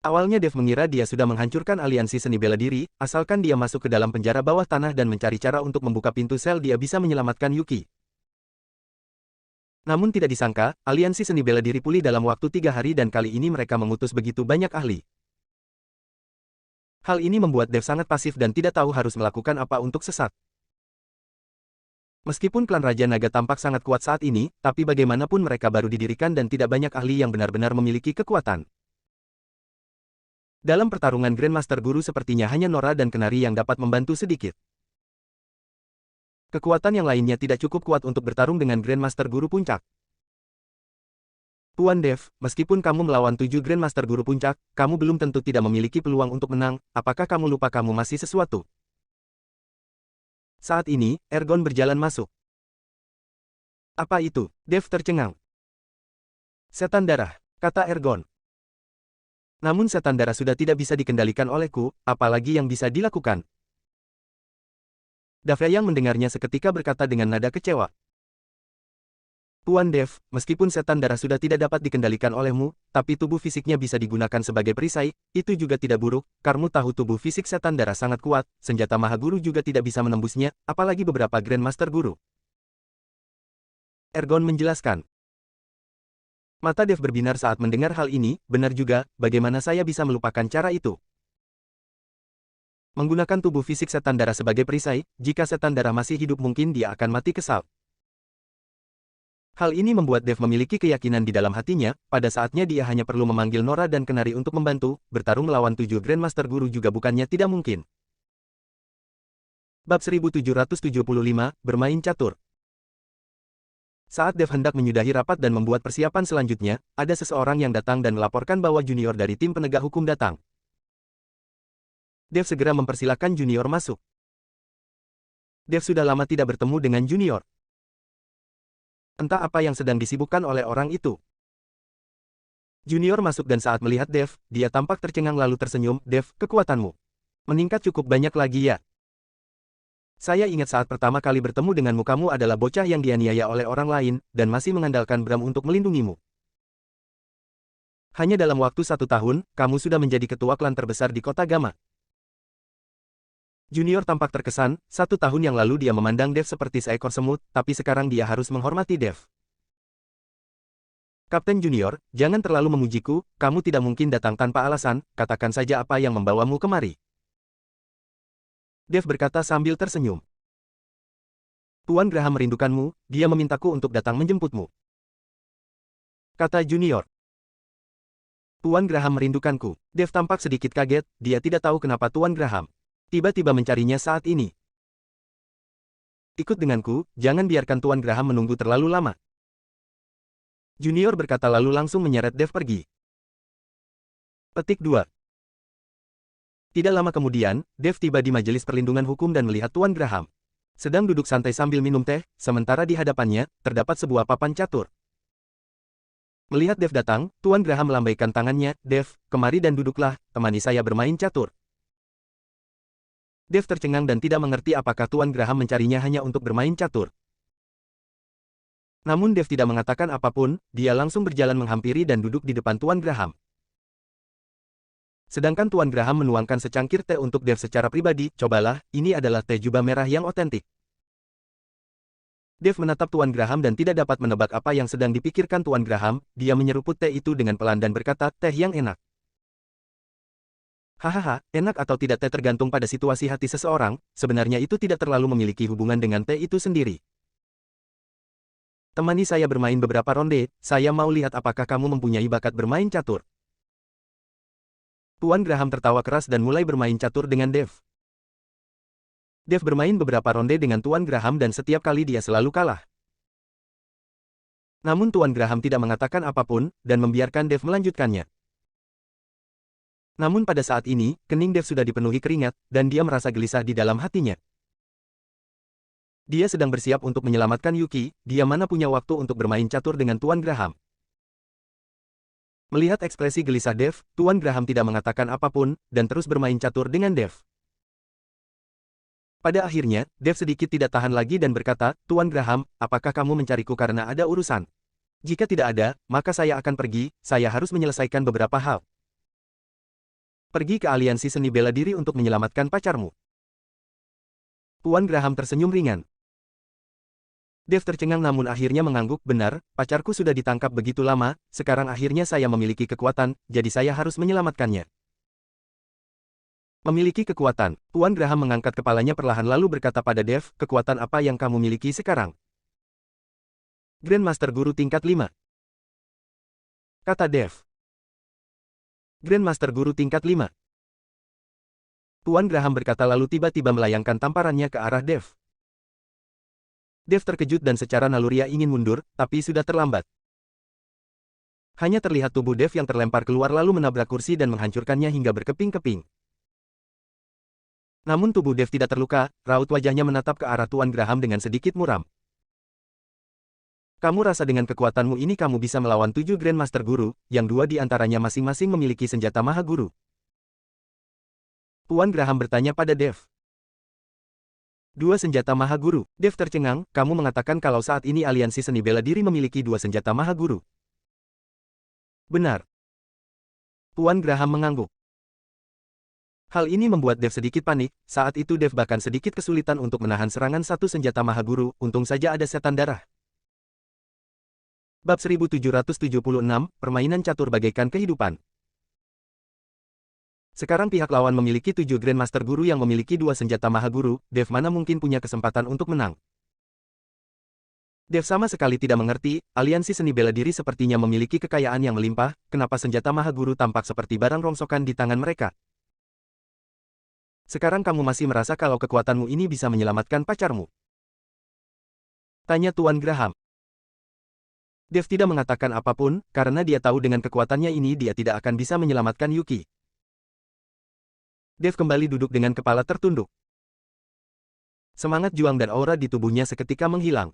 Awalnya Dev mengira dia sudah menghancurkan aliansi seni bela diri, asalkan dia masuk ke dalam penjara bawah tanah dan mencari cara untuk membuka pintu sel dia bisa menyelamatkan Yuki. Namun tidak disangka, aliansi seni bela diri pulih dalam waktu 3 hari dan kali ini mereka mengutus begitu banyak ahli. Hal ini membuat Dev sangat pasif dan tidak tahu harus melakukan apa untuk sesat. Meskipun klan Raja Naga tampak sangat kuat saat ini, tapi bagaimanapun mereka baru didirikan dan tidak banyak ahli yang benar-benar memiliki kekuatan. Dalam pertarungan Grandmaster Guru sepertinya hanya Nora dan Kenari yang dapat membantu sedikit. Kekuatan yang lainnya tidak cukup kuat untuk bertarung dengan Grandmaster Guru Puncak. Tuan Dev, meskipun kamu melawan 7 Grandmaster Guru Puncak, kamu belum tentu tidak memiliki peluang untuk menang, apakah kamu lupa kamu masih sesuatu? Saat ini, Ergon berjalan masuk. Apa itu? Dev tercengang. Setan darah, kata Ergon. Namun setan darah sudah tidak bisa dikendalikan olehku, apalagi yang bisa dilakukan. Dafeyang mendengarnya seketika berkata dengan nada kecewa. Tuan Dev, meskipun setan darah sudah tidak dapat dikendalikan olehmu, tapi tubuh fisiknya bisa digunakan sebagai perisai, itu juga tidak buruk, kamu tahu tubuh fisik setan darah sangat kuat, senjata Mahaguru juga tidak bisa menembusnya, apalagi beberapa Grandmaster Guru. Ergon menjelaskan. Mata Dev berbinar saat mendengar hal ini, benar juga, bagaimana saya bisa melupakan cara itu? Menggunakan tubuh fisik setan darah sebagai perisai, jika setan darah masih hidup mungkin dia akan mati kesal. Hal ini membuat Dev memiliki keyakinan di dalam hatinya, pada saatnya dia hanya perlu memanggil Nora dan Kenari untuk membantu, bertarung melawan 7 Grandmaster Guru juga bukannya tidak mungkin. Bab 1775, Bermain Catur. Saat Dev hendak menyudahi rapat dan membuat persiapan selanjutnya, ada seseorang yang datang dan melaporkan bahwa junior dari tim penegak hukum datang. Dev segera mempersilahkan junior masuk. Dev sudah lama tidak bertemu dengan junior. Entah apa yang sedang disibukkan oleh orang itu. Junior masuk dan saat melihat Dev, dia tampak tercengang lalu tersenyum. Dev, kekuatanmu meningkat cukup banyak lagi ya. Saya ingat saat pertama kali bertemu denganmu kamu adalah bocah yang dianiaya oleh orang lain, dan masih mengandalkan Bram untuk melindungimu. Hanya dalam waktu 1 tahun, kamu sudah menjadi ketua klan terbesar di kota Gama. Junior tampak terkesan, 1 tahun yang lalu dia memandang Dev seperti seekor semut, tapi sekarang dia harus menghormati Dev. Kapten Junior, jangan terlalu memujiku, kamu tidak mungkin datang tanpa alasan, katakan saja apa yang membawamu kemari. Dev berkata sambil tersenyum. Tuan Graham merindukanmu, dia memintaku untuk datang menjemputmu. Kata Junior. Tuan Graham merindukanku. Dev tampak sedikit kaget, dia tidak tahu kenapa Tuan Graham tiba-tiba mencarinya saat ini. Ikut denganku, jangan biarkan Tuan Graham menunggu terlalu lama. Junior berkata lalu langsung menyeret Dev pergi. Petik 2. Tidak lama kemudian, Dev tiba di majelis perlindungan hukum dan melihat Tuan Graham sedang duduk santai sambil minum teh, sementara di hadapannya, terdapat sebuah papan catur. Melihat Dev datang, Tuan Graham melambaikan tangannya, Dev, kemari dan duduklah, temani saya bermain catur. Dev tercengang dan tidak mengerti apakah Tuan Graham mencarinya hanya untuk bermain catur. Namun Dev tidak mengatakan apapun, dia langsung berjalan menghampiri dan duduk di depan Tuan Graham. Sedangkan Tuan Graham menuangkan secangkir teh untuk Dev secara pribadi, cobalah, ini adalah teh jubah merah yang otentik. Dev menatap Tuan Graham dan tidak dapat menebak apa yang sedang dipikirkan Tuan Graham. Dia menyeruput teh itu dengan pelan dan berkata, teh yang enak. Hahaha, enak atau tidak teh tergantung pada situasi hati seseorang, sebenarnya itu tidak terlalu memiliki hubungan dengan teh itu sendiri. Temani saya bermain beberapa ronde, saya mau lihat apakah kamu mempunyai bakat bermain catur. Tuan Graham tertawa keras dan mulai bermain catur dengan Dev. Dev bermain beberapa ronde dengan Tuan Graham dan setiap kali dia selalu kalah. Namun Tuan Graham tidak mengatakan apapun, dan membiarkan Dev melanjutkannya. Namun pada saat ini, kening Dev sudah dipenuhi keringat, dan dia merasa gelisah di dalam hatinya. Dia sedang bersiap untuk menyelamatkan Yuki, dia mana punya waktu untuk bermain catur dengan Tuan Graham. Melihat ekspresi gelisah Dev, Tuan Graham tidak mengatakan apapun, dan terus bermain catur dengan Dev. Pada akhirnya, Dev sedikit tidak tahan lagi dan berkata, Tuan Graham, apakah kamu mencariku karena ada urusan? Jika tidak ada, maka saya akan pergi, saya harus menyelesaikan beberapa hal. Pergi ke aliansi seni bela diri untuk menyelamatkan pacarmu. Tuan Graham tersenyum ringan. Dev tercengang namun akhirnya mengangguk, benar, pacarku sudah ditangkap begitu lama, sekarang akhirnya saya memiliki kekuatan, jadi saya harus menyelamatkannya. Memiliki kekuatan. Tuan Graham mengangkat kepalanya perlahan lalu berkata pada Dev, kekuatan apa yang kamu miliki sekarang? Grandmaster Guru tingkat 5. Kata Dev. Grandmaster Guru tingkat 5. Tuan Graham berkata lalu tiba-tiba melayangkan tamparannya ke arah Dev. Dev terkejut dan secara naluriah ingin mundur, tapi sudah terlambat. Hanya terlihat tubuh Dev yang terlempar keluar lalu menabrak kursi dan menghancurkannya hingga berkeping-keping. Namun tubuh Dev tidak terluka, raut wajahnya menatap ke arah Tuan Graham dengan sedikit muram. Kamu rasa dengan kekuatanmu ini kamu bisa melawan 7 Grandmaster Guru, yang 2 di antaranya masing-masing memiliki senjata Maha Guru. Tuan Graham bertanya pada Dev. 2 senjata Maha Guru. Dev tercengang, kamu mengatakan kalau saat ini aliansi seni bela diri memiliki 2 senjata Maha Guru. Benar. Tuan Graham mengangguk. Hal ini membuat Dev sedikit panik, saat itu Dev bahkan sedikit kesulitan untuk menahan serangan satu senjata Maha Guru, untung saja ada setan darah. Bab 1776, Permainan Catur Bagaikan Kehidupan. Sekarang pihak lawan memiliki 7 Grandmaster Guru yang memiliki 2 senjata Maha Guru, Dev mana mungkin punya kesempatan untuk menang. Dev sama sekali tidak mengerti, aliansi seni bela diri sepertinya memiliki kekayaan yang melimpah, kenapa senjata Maha Guru tampak seperti barang rongsokan di tangan mereka. Sekarang kamu masih merasa kalau kekuatanmu ini bisa menyelamatkan pacarmu? Tanya Tuan Graham. Dev tidak mengatakan apapun, karena dia tahu dengan kekuatannya ini dia tidak akan bisa menyelamatkan Yuki. Dev kembali duduk dengan kepala tertunduk. Semangat juang dan aura di tubuhnya seketika menghilang.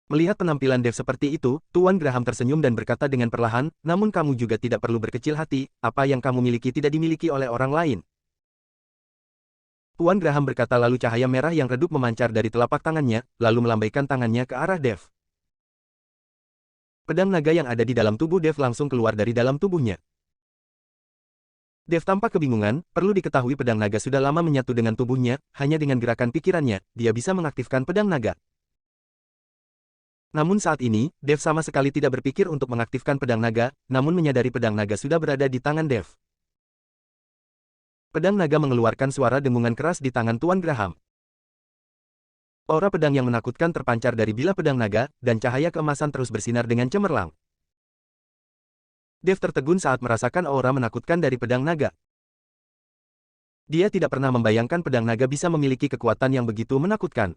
Melihat penampilan Dev seperti itu, Tuan Graham tersenyum dan berkata dengan perlahan, namun kamu juga tidak perlu berkecil hati, apa yang kamu miliki tidak dimiliki oleh orang lain. Tuan Graham berkata lalu cahaya merah yang redup memancar dari telapak tangannya, lalu melambaikan tangannya ke arah Dev. Pedang naga yang ada di dalam tubuh Dev langsung keluar dari dalam tubuhnya. Dev tampak kebingungan, perlu diketahui pedang naga sudah lama menyatu dengan tubuhnya, hanya dengan gerakan pikirannya, dia bisa mengaktifkan pedang naga. Namun saat ini, Dev sama sekali tidak berpikir untuk mengaktifkan pedang naga, namun menyadari pedang naga sudah berada di tangan Dev. Pedang naga mengeluarkan suara dengungan keras di tangan Tuan Graham. Aura pedang yang menakutkan terpancar dari bilah pedang naga, dan cahaya keemasan terus bersinar dengan cemerlang. Dev tertegun saat merasakan aura menakutkan dari pedang naga. Dia tidak pernah membayangkan pedang naga bisa memiliki kekuatan yang begitu menakutkan.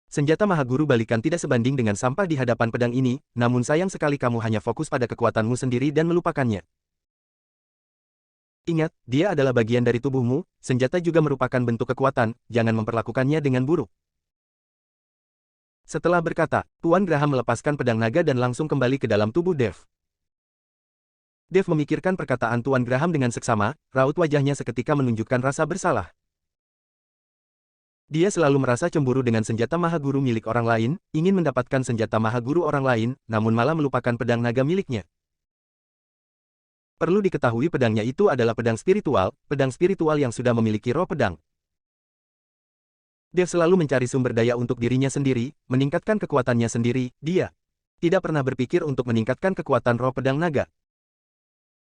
Senjata Maha Guru balikan tidak sebanding dengan sampah di hadapan pedang ini, namun sayang sekali kamu hanya fokus pada kekuatanmu sendiri dan melupakannya. Ingat, dia adalah bagian dari tubuhmu, senjata juga merupakan bentuk kekuatan, jangan memperlakukannya dengan buruk. Setelah berkata, Tuan Graham melepaskan pedang naga dan langsung kembali ke dalam tubuh Dev. Dev memikirkan perkataan Tuan Graham dengan seksama, raut wajahnya seketika menunjukkan rasa bersalah. Dia selalu merasa cemburu dengan senjata Maha Guru milik orang lain, ingin mendapatkan senjata Maha Guru orang lain, namun malah melupakan pedang naga miliknya. Perlu diketahui pedangnya itu adalah pedang spiritual yang sudah memiliki roh pedang. Dev selalu mencari sumber daya untuk dirinya sendiri, meningkatkan kekuatannya sendiri. Dia tidak pernah berpikir untuk meningkatkan kekuatan roh pedang naga.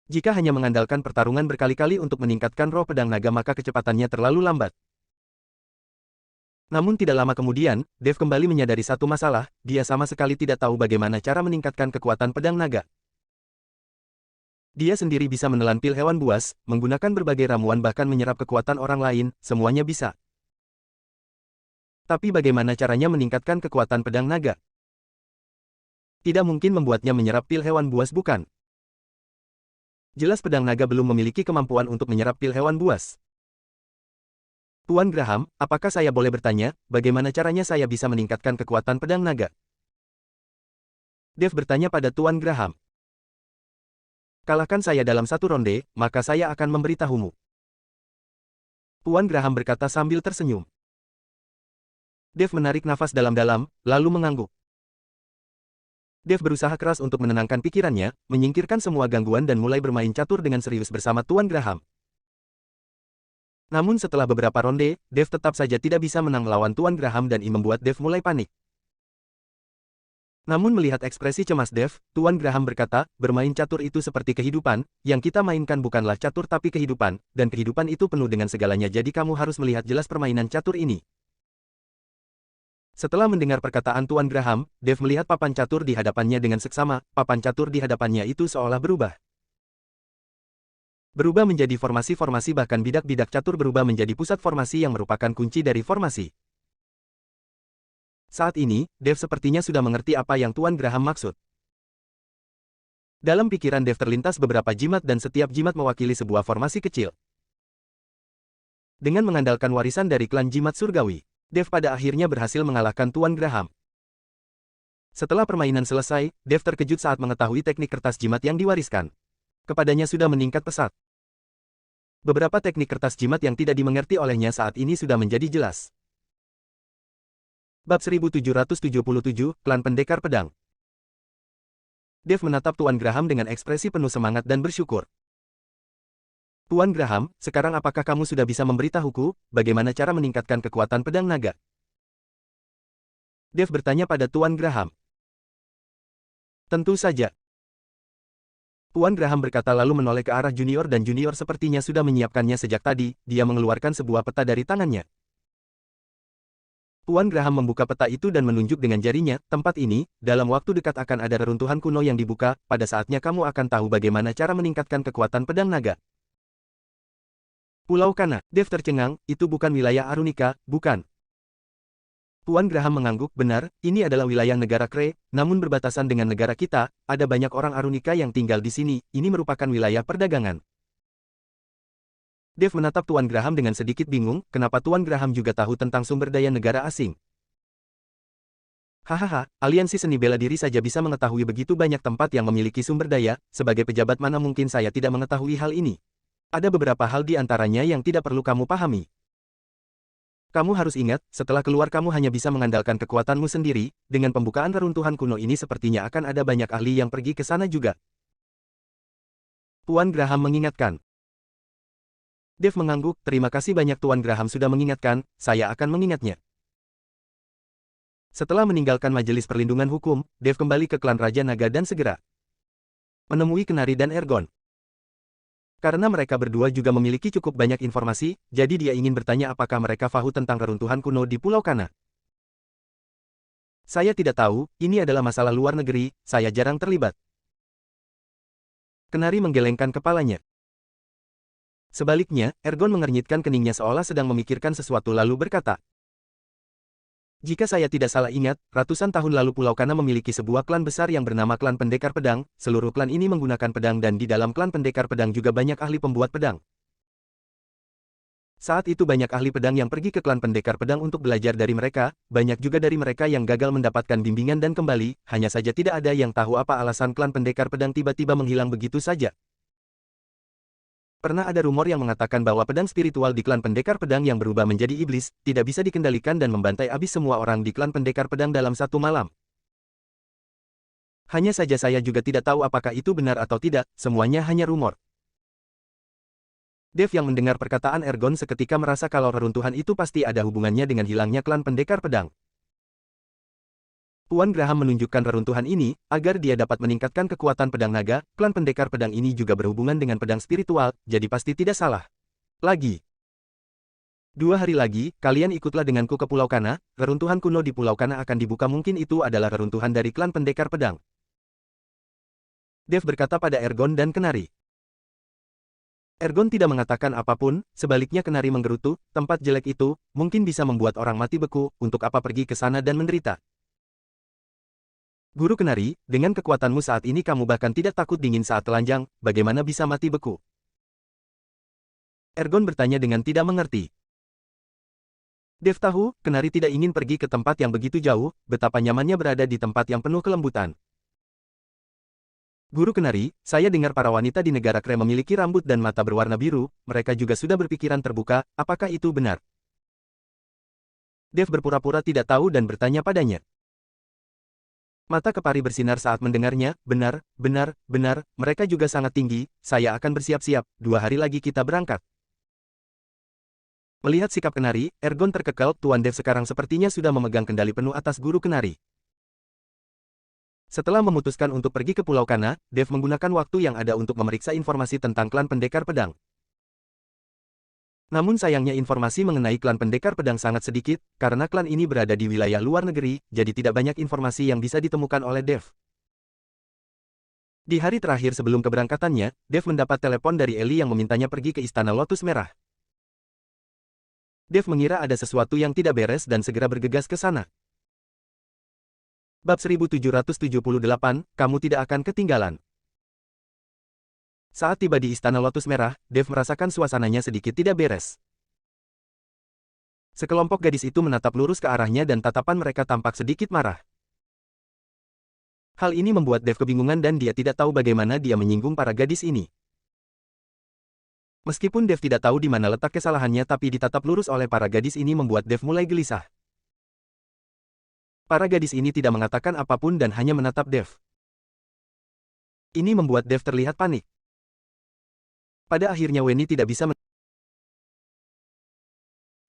Jika hanya mengandalkan pertarungan berkali-kali untuk meningkatkan roh pedang naga maka kecepatannya terlalu lambat. Namun tidak lama kemudian, Dev kembali menyadari satu masalah, dia sama sekali tidak tahu bagaimana cara meningkatkan kekuatan pedang naga. Dia sendiri bisa menelan pil hewan buas, menggunakan berbagai ramuan bahkan menyerap kekuatan orang lain, semuanya bisa. Tapi bagaimana caranya meningkatkan kekuatan pedang naga? Tidak mungkin membuatnya menyerap pil hewan buas bukan? Jelas pedang naga belum memiliki kemampuan untuk menyerap pil hewan buas. Tuan Graham, apakah saya boleh bertanya, bagaimana caranya saya bisa meningkatkan kekuatan pedang naga? Dev bertanya pada Tuan Graham. Kalahkan saya dalam satu ronde, maka saya akan memberitahumu. Tuan Graham berkata sambil tersenyum. Dev menarik nafas dalam-dalam, lalu mengangguk. Dev berusaha keras untuk menenangkan pikirannya, menyingkirkan semua gangguan dan mulai bermain catur dengan serius bersama Tuan Graham. Namun setelah beberapa ronde, Dev tetap saja tidak bisa menang melawan Tuan Graham dan ini membuat Dev mulai panik. Namun melihat ekspresi cemas Dev, Tuan Graham berkata, bermain catur itu seperti kehidupan, yang kita mainkan bukanlah catur tapi kehidupan, dan kehidupan itu penuh dengan segalanya jadi kamu harus melihat jelas permainan catur ini. Setelah mendengar perkataan Tuan Graham, Dev melihat papan catur di hadapannya dengan seksama, papan catur di hadapannya itu seolah berubah. Berubah menjadi formasi-formasi bahkan bidak-bidak catur berubah menjadi pusat formasi yang merupakan kunci dari formasi. Saat ini, Dev sepertinya sudah mengerti apa yang Tuan Graham maksud. Dalam pikiran Dev terlintas beberapa jimat dan setiap jimat mewakili sebuah formasi kecil. Dengan mengandalkan warisan dari klan jimat surgawi, Dev pada akhirnya berhasil mengalahkan Tuan Graham. Setelah permainan selesai, Dev terkejut saat mengetahui teknik kertas jimat yang diwariskan kepadanya sudah meningkat pesat. Beberapa teknik kertas jimat yang tidak dimengerti olehnya saat ini sudah menjadi jelas. Bab 1777, Klan Pendekar Pedang. Dev menatap Tuan Graham dengan ekspresi penuh semangat dan bersyukur. Tuan Graham, sekarang apakah kamu sudah bisa memberitahuku, bagaimana cara meningkatkan kekuatan pedang naga? Dev bertanya pada Tuan Graham. Tentu saja. Tuan Graham berkata lalu menoleh ke arah junior dan junior sepertinya sudah menyiapkannya sejak tadi, dia mengeluarkan sebuah peta dari tangannya. Tuan Graham membuka peta itu dan menunjuk dengan jarinya, tempat ini, dalam waktu dekat akan ada reruntuhan kuno yang dibuka, pada saatnya kamu akan tahu bagaimana cara meningkatkan kekuatan pedang naga. Pulau Kana, Dev tercengang, itu bukan wilayah Arunika, bukan? Tuan Graham mengangguk, benar, ini adalah wilayah negara Kree, namun berbatasan dengan negara kita, ada banyak orang Arunika yang tinggal di sini, ini merupakan wilayah perdagangan. Dev menatap Tuan Graham dengan sedikit bingung, kenapa Tuan Graham juga tahu tentang sumber daya negara asing. Hahaha, aliansi seni bela diri saja bisa mengetahui begitu banyak tempat yang memiliki sumber daya, sebagai pejabat mana mungkin saya tidak mengetahui hal ini. Ada beberapa hal di antaranya yang tidak perlu kamu pahami. Kamu harus ingat, setelah keluar kamu hanya bisa mengandalkan kekuatanmu sendiri, dengan pembukaan reruntuhan kuno ini sepertinya akan ada banyak ahli yang pergi ke sana juga. Tuan Graham mengingatkan. Dev mengangguk, terima kasih banyak Tuan Graham sudah mengingatkan, saya akan mengingatnya. Setelah meninggalkan Majelis Perlindungan Hukum, Dev kembali ke klan Raja Naga dan segera menemui Kenari dan Ergon. Karena mereka berdua juga memiliki cukup banyak informasi, jadi dia ingin bertanya apakah mereka tahu tentang reruntuhan kuno di Pulau Kana. Saya tidak tahu, ini adalah masalah luar negeri, saya jarang terlibat. Kenari menggelengkan kepalanya. Sebaliknya, Ergon mengernyitkan keningnya seolah sedang memikirkan sesuatu lalu berkata, jika saya tidak salah ingat, ratusan tahun lalu Pulau Kana memiliki sebuah klan besar yang bernama Klan Pendekar Pedang, seluruh klan ini menggunakan pedang dan di dalam Klan Pendekar Pedang juga banyak ahli pembuat pedang. Saat itu banyak ahli pedang yang pergi ke Klan Pendekar Pedang untuk belajar dari mereka, banyak juga dari mereka yang gagal mendapatkan bimbingan dan kembali, hanya saja tidak ada yang tahu apa alasan Klan Pendekar Pedang tiba-tiba menghilang begitu saja. Pernah ada rumor yang mengatakan bahwa pedang spiritual di klan pendekar pedang yang berubah menjadi iblis, tidak bisa dikendalikan dan membantai habis semua orang di klan pendekar pedang dalam satu malam. Hanya saja saya juga tidak tahu apakah itu benar atau tidak, semuanya hanya rumor. Dev yang mendengar perkataan Ergon seketika merasa kalau reruntuhan itu pasti ada hubungannya dengan hilangnya klan pendekar pedang. Tuan Graham menunjukkan reruntuhan ini, agar dia dapat meningkatkan kekuatan pedang naga, klan pendekar pedang ini juga berhubungan dengan pedang spiritual, jadi pasti tidak salah. Lagi. 2 hari lagi, kalian ikutlah denganku ke Pulau Kana, reruntuhan kuno di Pulau Kana akan dibuka, mungkin itu adalah reruntuhan dari klan pendekar pedang. Dev berkata pada Ergon dan Kenari. Ergon tidak mengatakan apapun, sebaliknya Kenari menggerutu, tempat jelek itu, mungkin bisa membuat orang mati beku, untuk apa pergi ke sana dan menderita. Guru Kenari, dengan kekuatanmu saat ini kamu bahkan tidak takut dingin saat telanjang, bagaimana bisa mati beku? Ergon bertanya dengan tidak mengerti. Dev tahu, Kenari tidak ingin pergi ke tempat yang begitu jauh, betapa nyamannya berada di tempat yang penuh kelembutan. Guru Kenari, saya dengar para wanita di negara Krem memiliki rambut dan mata berwarna biru, mereka juga sudah berpikiran terbuka, apakah itu benar? Dev berpura-pura tidak tahu dan bertanya padanya. Mata Kepari bersinar saat mendengarnya, benar, mereka juga sangat tinggi, saya akan bersiap-siap, 2 hari lagi kita berangkat. Melihat sikap Kenari, Ergon terkekel, Tuan Dev sekarang sepertinya sudah memegang kendali penuh atas Guru Kenari. Setelah memutuskan untuk pergi ke Pulau Kana, Dev menggunakan waktu yang ada untuk memeriksa informasi tentang klan pendekar pedang. Namun sayangnya informasi mengenai klan pendekar pedang sangat sedikit, karena klan ini berada di wilayah luar negeri, jadi tidak banyak informasi yang bisa ditemukan oleh Dev. Di hari terakhir sebelum keberangkatannya, Dev mendapat telepon dari Eli yang memintanya pergi ke Istana Lotus Merah. Dev mengira ada sesuatu yang tidak beres dan segera bergegas ke sana. Bab 1778, kamu tidak akan ketinggalan. Saat tiba di Istana Lotus Merah, Dev merasakan suasananya sedikit tidak beres. Sekelompok gadis itu menatap lurus ke arahnya dan tatapan mereka tampak sedikit marah. Hal ini membuat Dev kebingungan dan dia tidak tahu bagaimana dia menyinggung para gadis ini. Meskipun Dev tidak tahu di mana letak kesalahannya, tapi ditatap lurus oleh para gadis ini membuat Dev mulai gelisah. Para gadis ini tidak mengatakan apapun dan hanya menatap Dev. Ini membuat Dev terlihat panik. Pada akhirnya Weni tidak bisa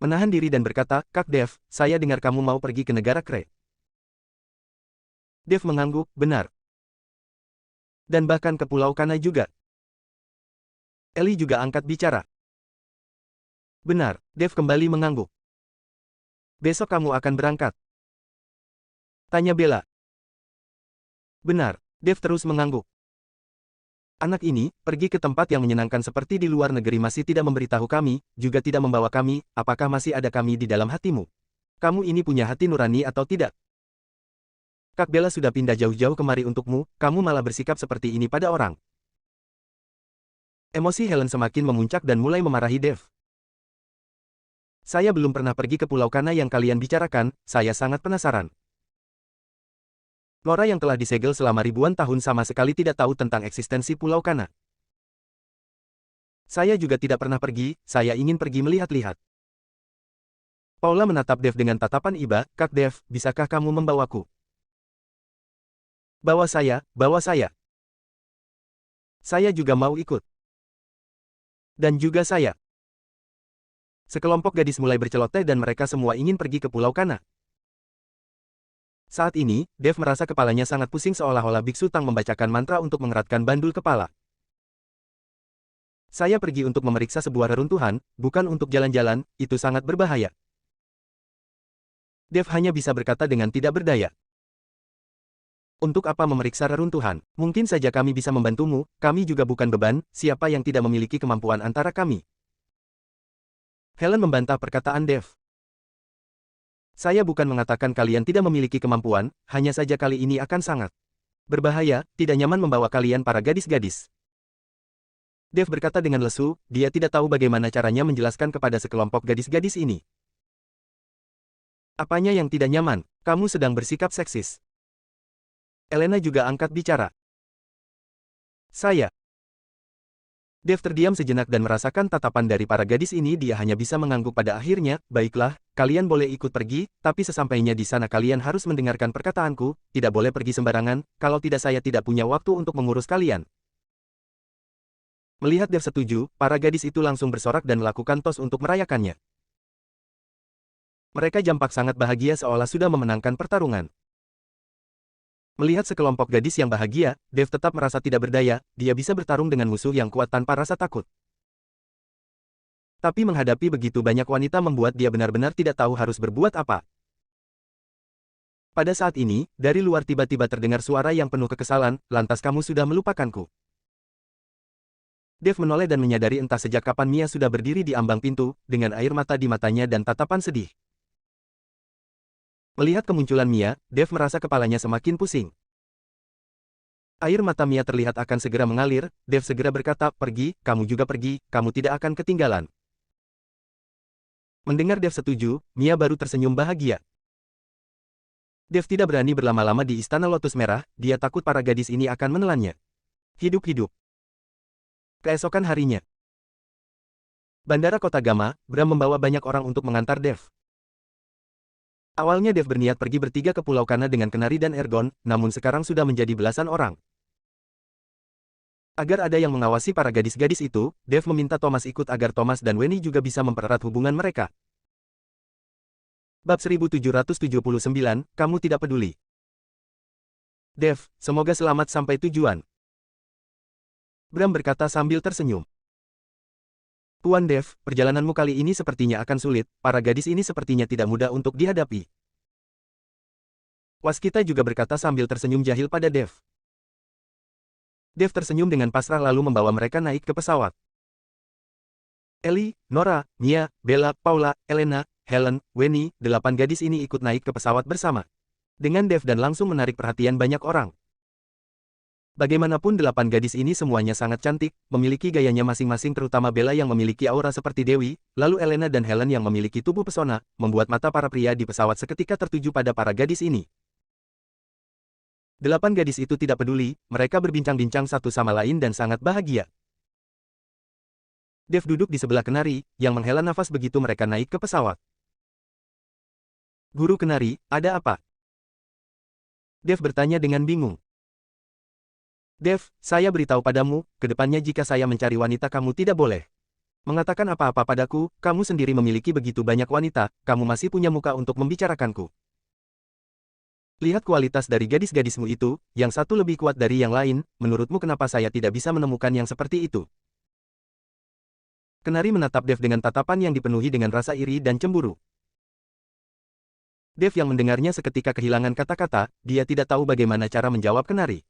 menahan diri dan berkata, Kak Dev, saya dengar kamu mau pergi ke negara Kre. Dev mengangguk, benar. Dan bahkan ke Pulau Kana juga. Eli juga angkat bicara. Benar, Dev kembali mengangguk. Besok kamu akan berangkat? Tanya Bella. Benar, Dev terus mengangguk. Anak ini, pergi ke tempat yang menyenangkan seperti di luar negeri masih tidak memberitahu kami, juga tidak membawa kami, apakah masih ada kami di dalam hatimu? Kamu ini punya hati nurani atau tidak? Kak Bella sudah pindah jauh-jauh kemari untukmu, kamu malah bersikap seperti ini pada orang. Emosi Helen semakin memuncak dan mulai memarahi Dev. Saya belum pernah pergi ke Pulau Kana yang kalian bicarakan, saya sangat penasaran. Laura yang telah disegel selama ribuan tahun sama sekali tidak tahu tentang eksistensi Pulau Kana. Saya juga tidak pernah pergi, saya ingin pergi melihat-lihat. Paula menatap Dev dengan tatapan iba, Kak Dev, bisakah kamu membawaku? Bawa saya, bawa saya. Saya juga mau ikut. Dan juga saya. Sekelompok gadis mulai berceloteh dan mereka semua ingin pergi ke Pulau Kana. Saat ini, Dev merasa kepalanya sangat pusing seolah-olah Biksu Tang membacakan mantra untuk mengeratkan bandul kepala. Saya pergi untuk memeriksa sebuah reruntuhan, bukan untuk jalan-jalan, itu sangat berbahaya. Dev hanya bisa berkata dengan tidak berdaya. Untuk apa memeriksa reruntuhan? Mungkin saja kami bisa membantumu, kami juga bukan beban, siapa yang tidak memiliki kemampuan antara kami. Helen membantah perkataan Dev. Saya bukan mengatakan kalian tidak memiliki kemampuan, hanya saja kali ini akan sangat berbahaya, tidak nyaman membawa kalian para gadis-gadis. Dev berkata dengan lesu, dia tidak tahu bagaimana caranya menjelaskan kepada sekelompok gadis-gadis ini. Apanya yang tidak nyaman? Kamu sedang bersikap seksis. Elena juga angkat bicara. Saya. Dev terdiam sejenak dan merasakan tatapan dari para gadis ini, dia hanya bisa mengangguk pada akhirnya, baiklah, kalian boleh ikut pergi, tapi sesampainya di sana kalian harus mendengarkan perkataanku, tidak boleh pergi sembarangan, kalau tidak saya tidak punya waktu untuk mengurus kalian. Melihat Dev setuju, para gadis itu langsung bersorak dan melakukan tos untuk merayakannya. Mereka jampak sangat bahagia seolah sudah memenangkan pertarungan. Melihat sekelompok gadis yang bahagia, Dev tetap merasa tidak berdaya, dia bisa bertarung dengan musuh yang kuat tanpa rasa takut. Tapi menghadapi begitu banyak wanita membuat dia benar-benar tidak tahu harus berbuat apa. Pada saat ini, dari luar tiba-tiba terdengar suara yang penuh kekesalan, lantas kamu sudah melupakanku. Dev menoleh dan menyadari entah sejak kapan Mia sudah berdiri di ambang pintu, dengan air mata di matanya dan tatapan sedih. Melihat kemunculan Mia, Dev merasa kepalanya semakin pusing. Air mata Mia terlihat akan segera mengalir, Dev segera berkata, pergi, kamu juga pergi, kamu tidak akan ketinggalan. Mendengar Dev setuju, Mia baru tersenyum bahagia. Dev tidak berani berlama-lama di Istana Lotus Merah, dia takut para gadis ini akan menelannya. Hidup-hidup. Keesokan harinya. Bandara Kota Gama, Bram membawa banyak orang untuk mengantar Dev. Awalnya Dev berniat pergi bertiga ke Pulau Kana dengan Kenari dan Ergon, namun sekarang sudah menjadi belasan orang. Agar ada yang mengawasi para gadis-gadis itu, Dev meminta Thomas ikut agar Thomas dan Weni juga bisa mempererat hubungan mereka. Bab 1779, kamu tidak peduli. Dev, semoga selamat sampai tujuan. Bram berkata sambil tersenyum. Tuan Dev, perjalananmu kali ini sepertinya akan sulit, para gadis ini sepertinya tidak mudah untuk dihadapi. Waskita juga berkata sambil tersenyum jahil pada Dev. Dev tersenyum dengan pasrah lalu membawa mereka naik ke pesawat. Ellie, Nora, Mia, Bella, Paula, Elena, Helen, Weni, 8 gadis ini ikut naik ke pesawat bersama. Dengan Dev dan langsung menarik perhatian banyak orang. Bagaimanapun 8 gadis ini semuanya sangat cantik, memiliki gayanya masing-masing terutama Bella yang memiliki aura seperti Dewi, lalu Elena dan Helen yang memiliki tubuh pesona, membuat mata para pria di pesawat seketika tertuju pada para gadis ini. 8 gadis itu tidak peduli, mereka berbincang-bincang satu sama lain dan sangat bahagia. Dev duduk di sebelah Kenari, yang menghela nafas begitu mereka naik ke pesawat. Guru Kenari, ada apa? Dev bertanya dengan bingung. Dev, saya beritahu padamu, kedepannya jika saya mencari wanita kamu tidak boleh mengatakan apa-apa padaku, kamu sendiri memiliki begitu banyak wanita, kamu masih punya muka untuk membicarakanku. Lihat kualitas dari gadis-gadismu itu, yang satu lebih kuat dari yang lain, menurutmu kenapa saya tidak bisa menemukan yang seperti itu? Kenari menatap Dev dengan tatapan yang dipenuhi dengan rasa iri dan cemburu. Dev yang mendengarnya seketika kehilangan kata-kata, dia tidak tahu bagaimana cara menjawab Kenari.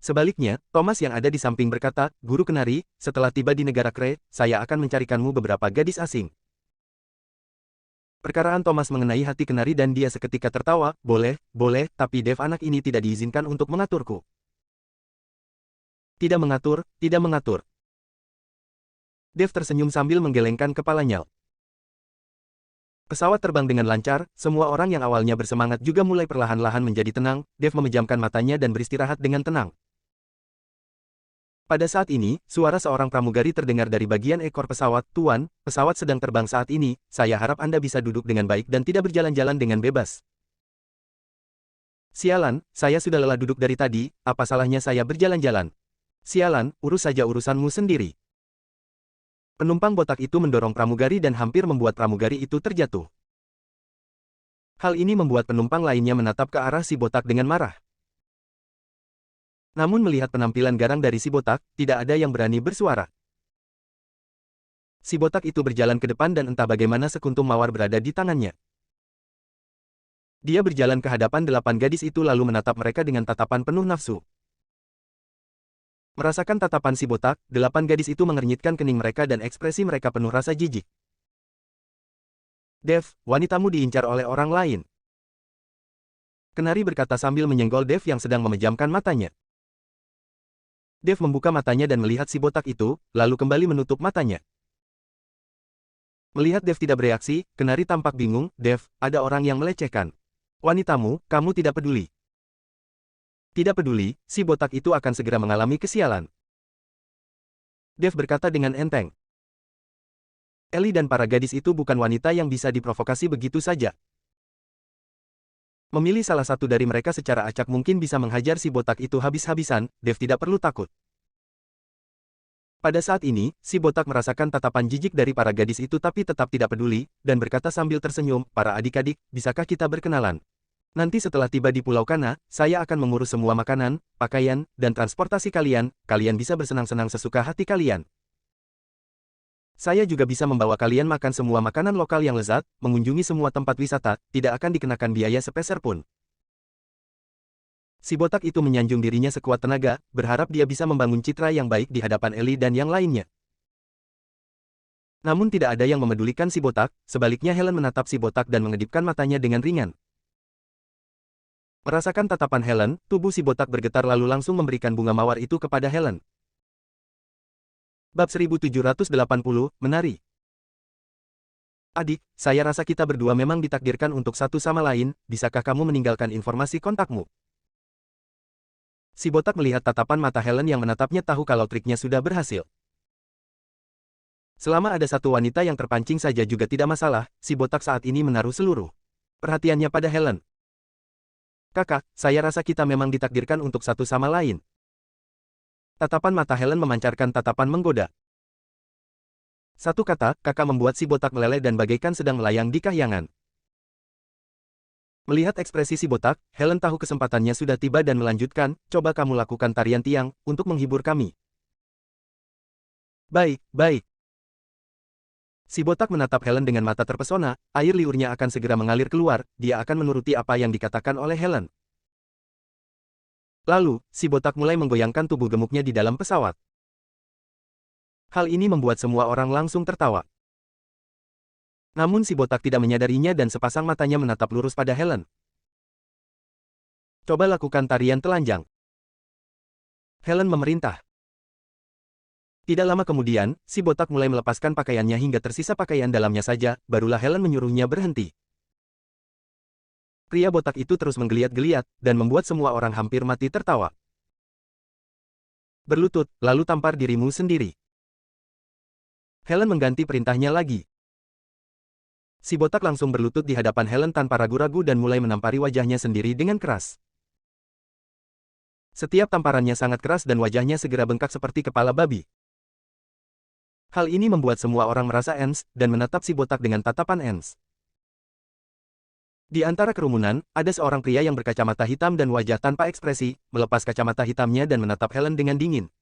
Sebaliknya, Thomas yang ada di samping berkata, Guru Kenari, setelah tiba di negara Kree, saya akan mencarikanmu beberapa gadis asing. Perkaraan Thomas mengenai hati Kenari dan dia seketika tertawa, boleh, tapi Dev anak ini tidak diizinkan untuk mengaturku. Tidak mengatur, tidak mengatur. Dev tersenyum sambil menggelengkan kepalanya. Pesawat terbang dengan lancar, semua orang yang awalnya bersemangat juga mulai perlahan-lahan menjadi tenang, Dev memejamkan matanya dan beristirahat dengan tenang. Pada saat ini, suara seorang pramugari terdengar dari bagian ekor pesawat, Tuan, pesawat sedang terbang saat ini, saya harap Anda bisa duduk dengan baik dan tidak berjalan-jalan dengan bebas. Sialan, saya sudah lelah duduk dari tadi, apa salahnya saya berjalan-jalan? Sialan, urus saja urusanmu sendiri. Penumpang botak itu mendorong pramugari dan hampir membuat pramugari itu terjatuh. Hal ini membuat penumpang lainnya menatap ke arah si botak dengan marah. Namun melihat penampilan garang dari si botak, tidak ada yang berani bersuara. Si botak itu berjalan ke depan dan entah bagaimana sekuntum mawar berada di tangannya. Dia berjalan ke hadapan 8 gadis itu lalu menatap mereka dengan tatapan penuh nafsu. Merasakan tatapan si botak, 8 gadis itu mengernyitkan kening mereka dan ekspresi mereka penuh rasa jijik. Dev, wanitamu diincar oleh orang lain. Kenari berkata sambil menyenggol Dev yang sedang memejamkan matanya. Dev membuka matanya dan melihat si botak itu, lalu kembali menutup matanya. Melihat Dev tidak bereaksi, Kenari tampak bingung, Dev, ada orang yang melecehkan. Wanitamu, kamu tidak peduli. Tidak peduli, si botak itu akan segera mengalami kesialan. Dev berkata dengan enteng. Ellie dan para gadis itu bukan wanita yang bisa diprovokasi begitu saja. Memilih salah satu dari mereka secara acak mungkin bisa menghajar si botak itu habis-habisan, Dev tidak perlu takut. Pada saat ini, si botak merasakan tatapan jijik dari para gadis itu tapi tetap tidak peduli, dan berkata sambil tersenyum, "Para adik-adik, bisakah kita berkenalan? Nanti setelah tiba di Pulau Kana, saya akan mengurus semua makanan, pakaian, dan transportasi kalian, kalian bisa bersenang-senang sesuka hati kalian. Saya juga bisa membawa kalian makan semua makanan lokal yang lezat, mengunjungi semua tempat wisata, tidak akan dikenakan biaya sepeser pun." Si botak itu menyanjung dirinya sekuat tenaga, berharap dia bisa membangun citra yang baik di hadapan Ellie dan yang lainnya. Namun tidak ada yang memedulikan si botak, sebaliknya Helen menatap si botak dan mengedipkan matanya dengan ringan. Merasakan tatapan Helen, tubuh si botak bergetar lalu langsung memberikan bunga mawar itu kepada Helen. Bab 1780, Menari. "Adik, saya rasa kita berdua memang ditakdirkan untuk satu sama lain, bisakah kamu meninggalkan informasi kontakmu?" Si botak melihat tatapan mata Helen yang menatapnya tahu kalau triknya sudah berhasil. Selama ada satu wanita yang terpancing saja juga tidak masalah, si botak saat ini menaruh seluruh perhatiannya pada Helen. "Kakak, saya rasa kita memang ditakdirkan untuk satu sama lain." Tatapan mata Helen memancarkan tatapan menggoda. Satu kata, kakak membuat si botak meleleh dan bagaikan sedang melayang di kahyangan. Melihat ekspresi si botak, Helen tahu kesempatannya sudah tiba dan melanjutkan, "Coba kamu lakukan tarian tiang, untuk menghibur kami." "Baik, baik." Si botak menatap Helen dengan mata terpesona, air liurnya akan segera mengalir keluar, dia akan menuruti apa yang dikatakan oleh Helen. Lalu, si botak mulai menggoyangkan tubuh gemuknya di dalam pesawat. Hal ini membuat semua orang langsung tertawa. Namun si botak tidak menyadarinya dan sepasang matanya menatap lurus pada Helen. "Coba lakukan tarian telanjang." Helen memerintah. Tidak lama kemudian, si botak mulai melepaskan pakaiannya hingga tersisa pakaian dalamnya saja, barulah Helen menyuruhnya berhenti. Pria botak itu terus menggeliat-geliat, dan membuat semua orang hampir mati tertawa. "Berlutut, lalu tampar dirimu sendiri." Helen mengganti perintahnya lagi. Si botak langsung berlutut di hadapan Helen tanpa ragu-ragu dan mulai menampari wajahnya sendiri dengan keras. Setiap tamparannya sangat keras dan wajahnya segera bengkak seperti kepala babi. Hal ini membuat semua orang merasa ens, dan menatap si botak dengan tatapan ens. Di antara kerumunan, ada seorang pria yang berkacamata hitam dan wajah tanpa ekspresi, melepas kacamata hitamnya dan menatap Helen dengan dingin.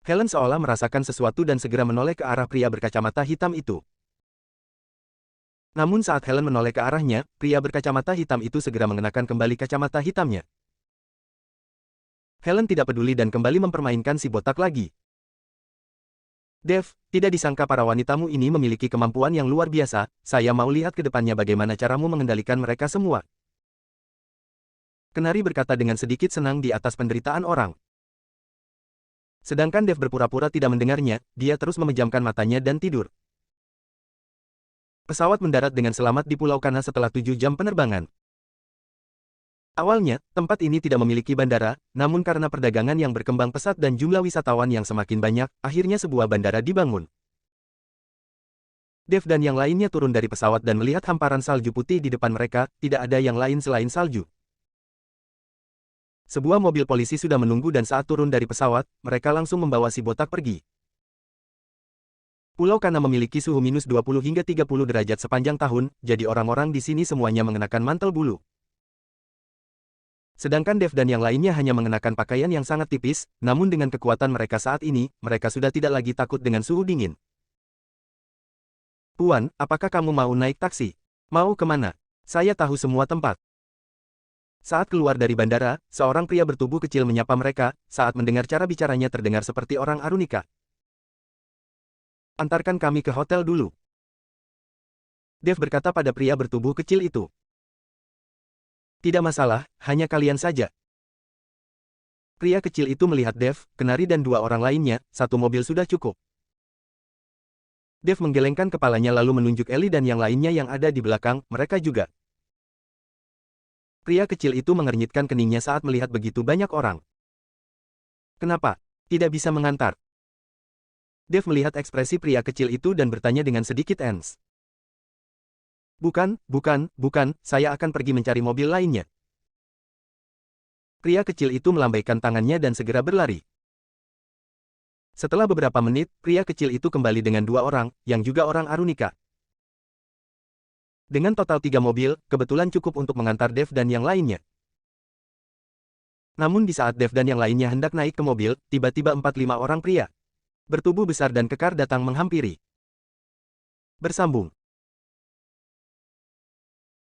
Helen seolah merasakan sesuatu dan segera menoleh ke arah pria berkacamata hitam itu. Namun saat Helen menoleh ke arahnya, pria berkacamata hitam itu segera mengenakan kembali kacamata hitamnya. Helen tidak peduli dan kembali mempermainkan si botak lagi. "Dev, tidak disangka para wanitamu ini memiliki kemampuan yang luar biasa, saya mau lihat ke depannya bagaimana caramu mengendalikan mereka semua." Kenari berkata dengan sedikit senang di atas penderitaan orang. Sedangkan Dev berpura-pura tidak mendengarnya, dia terus memejamkan matanya dan tidur. Pesawat mendarat dengan selamat di Pulau Kana setelah 7 jam penerbangan. Awalnya, tempat ini tidak memiliki bandara, namun karena perdagangan yang berkembang pesat dan jumlah wisatawan yang semakin banyak, akhirnya sebuah bandara dibangun. Dev dan yang lainnya turun dari pesawat dan melihat hamparan salju putih di depan mereka, tidak ada yang lain selain salju. Sebuah mobil polisi sudah menunggu dan saat turun dari pesawat, mereka langsung membawa si botak pergi. Pulau Kana memiliki suhu minus 20 hingga 30 derajat sepanjang tahun, jadi orang-orang di sini semuanya mengenakan mantel bulu. Sedangkan Dev dan yang lainnya hanya mengenakan pakaian yang sangat tipis, namun dengan kekuatan mereka saat ini, mereka sudah tidak lagi takut dengan suhu dingin. "Puan, apakah kamu mau naik taksi? Mau kemana? Saya tahu semua tempat." Saat keluar dari bandara, seorang pria bertubuh kecil menyapa mereka, saat mendengar cara bicaranya terdengar seperti orang Arunika. "Antarkan kami ke hotel dulu." Dev berkata pada pria bertubuh kecil itu. "Tidak masalah, hanya kalian saja." Pria kecil itu melihat Dev, Kenari dan dua orang lainnya, satu mobil sudah cukup. Dev menggelengkan kepalanya lalu menunjuk Ellie dan yang lainnya yang ada di belakang, mereka juga. Pria kecil itu mengernyitkan keningnya saat melihat begitu banyak orang. "Kenapa? Tidak bisa mengantar?" Dev melihat ekspresi pria kecil itu dan bertanya dengan sedikit ens. Bukan, saya akan pergi mencari mobil lainnya." Pria kecil itu melambaikan tangannya dan segera berlari. Setelah beberapa menit, pria kecil itu kembali dengan 2 orang, yang juga orang Arunika. Dengan total 3 mobil, kebetulan cukup untuk mengantar Dev dan yang lainnya. Namun di saat Dev dan yang lainnya hendak naik ke mobil, tiba-tiba 4-5 orang pria bertubuh besar dan kekar datang menghampiri. Bersambung.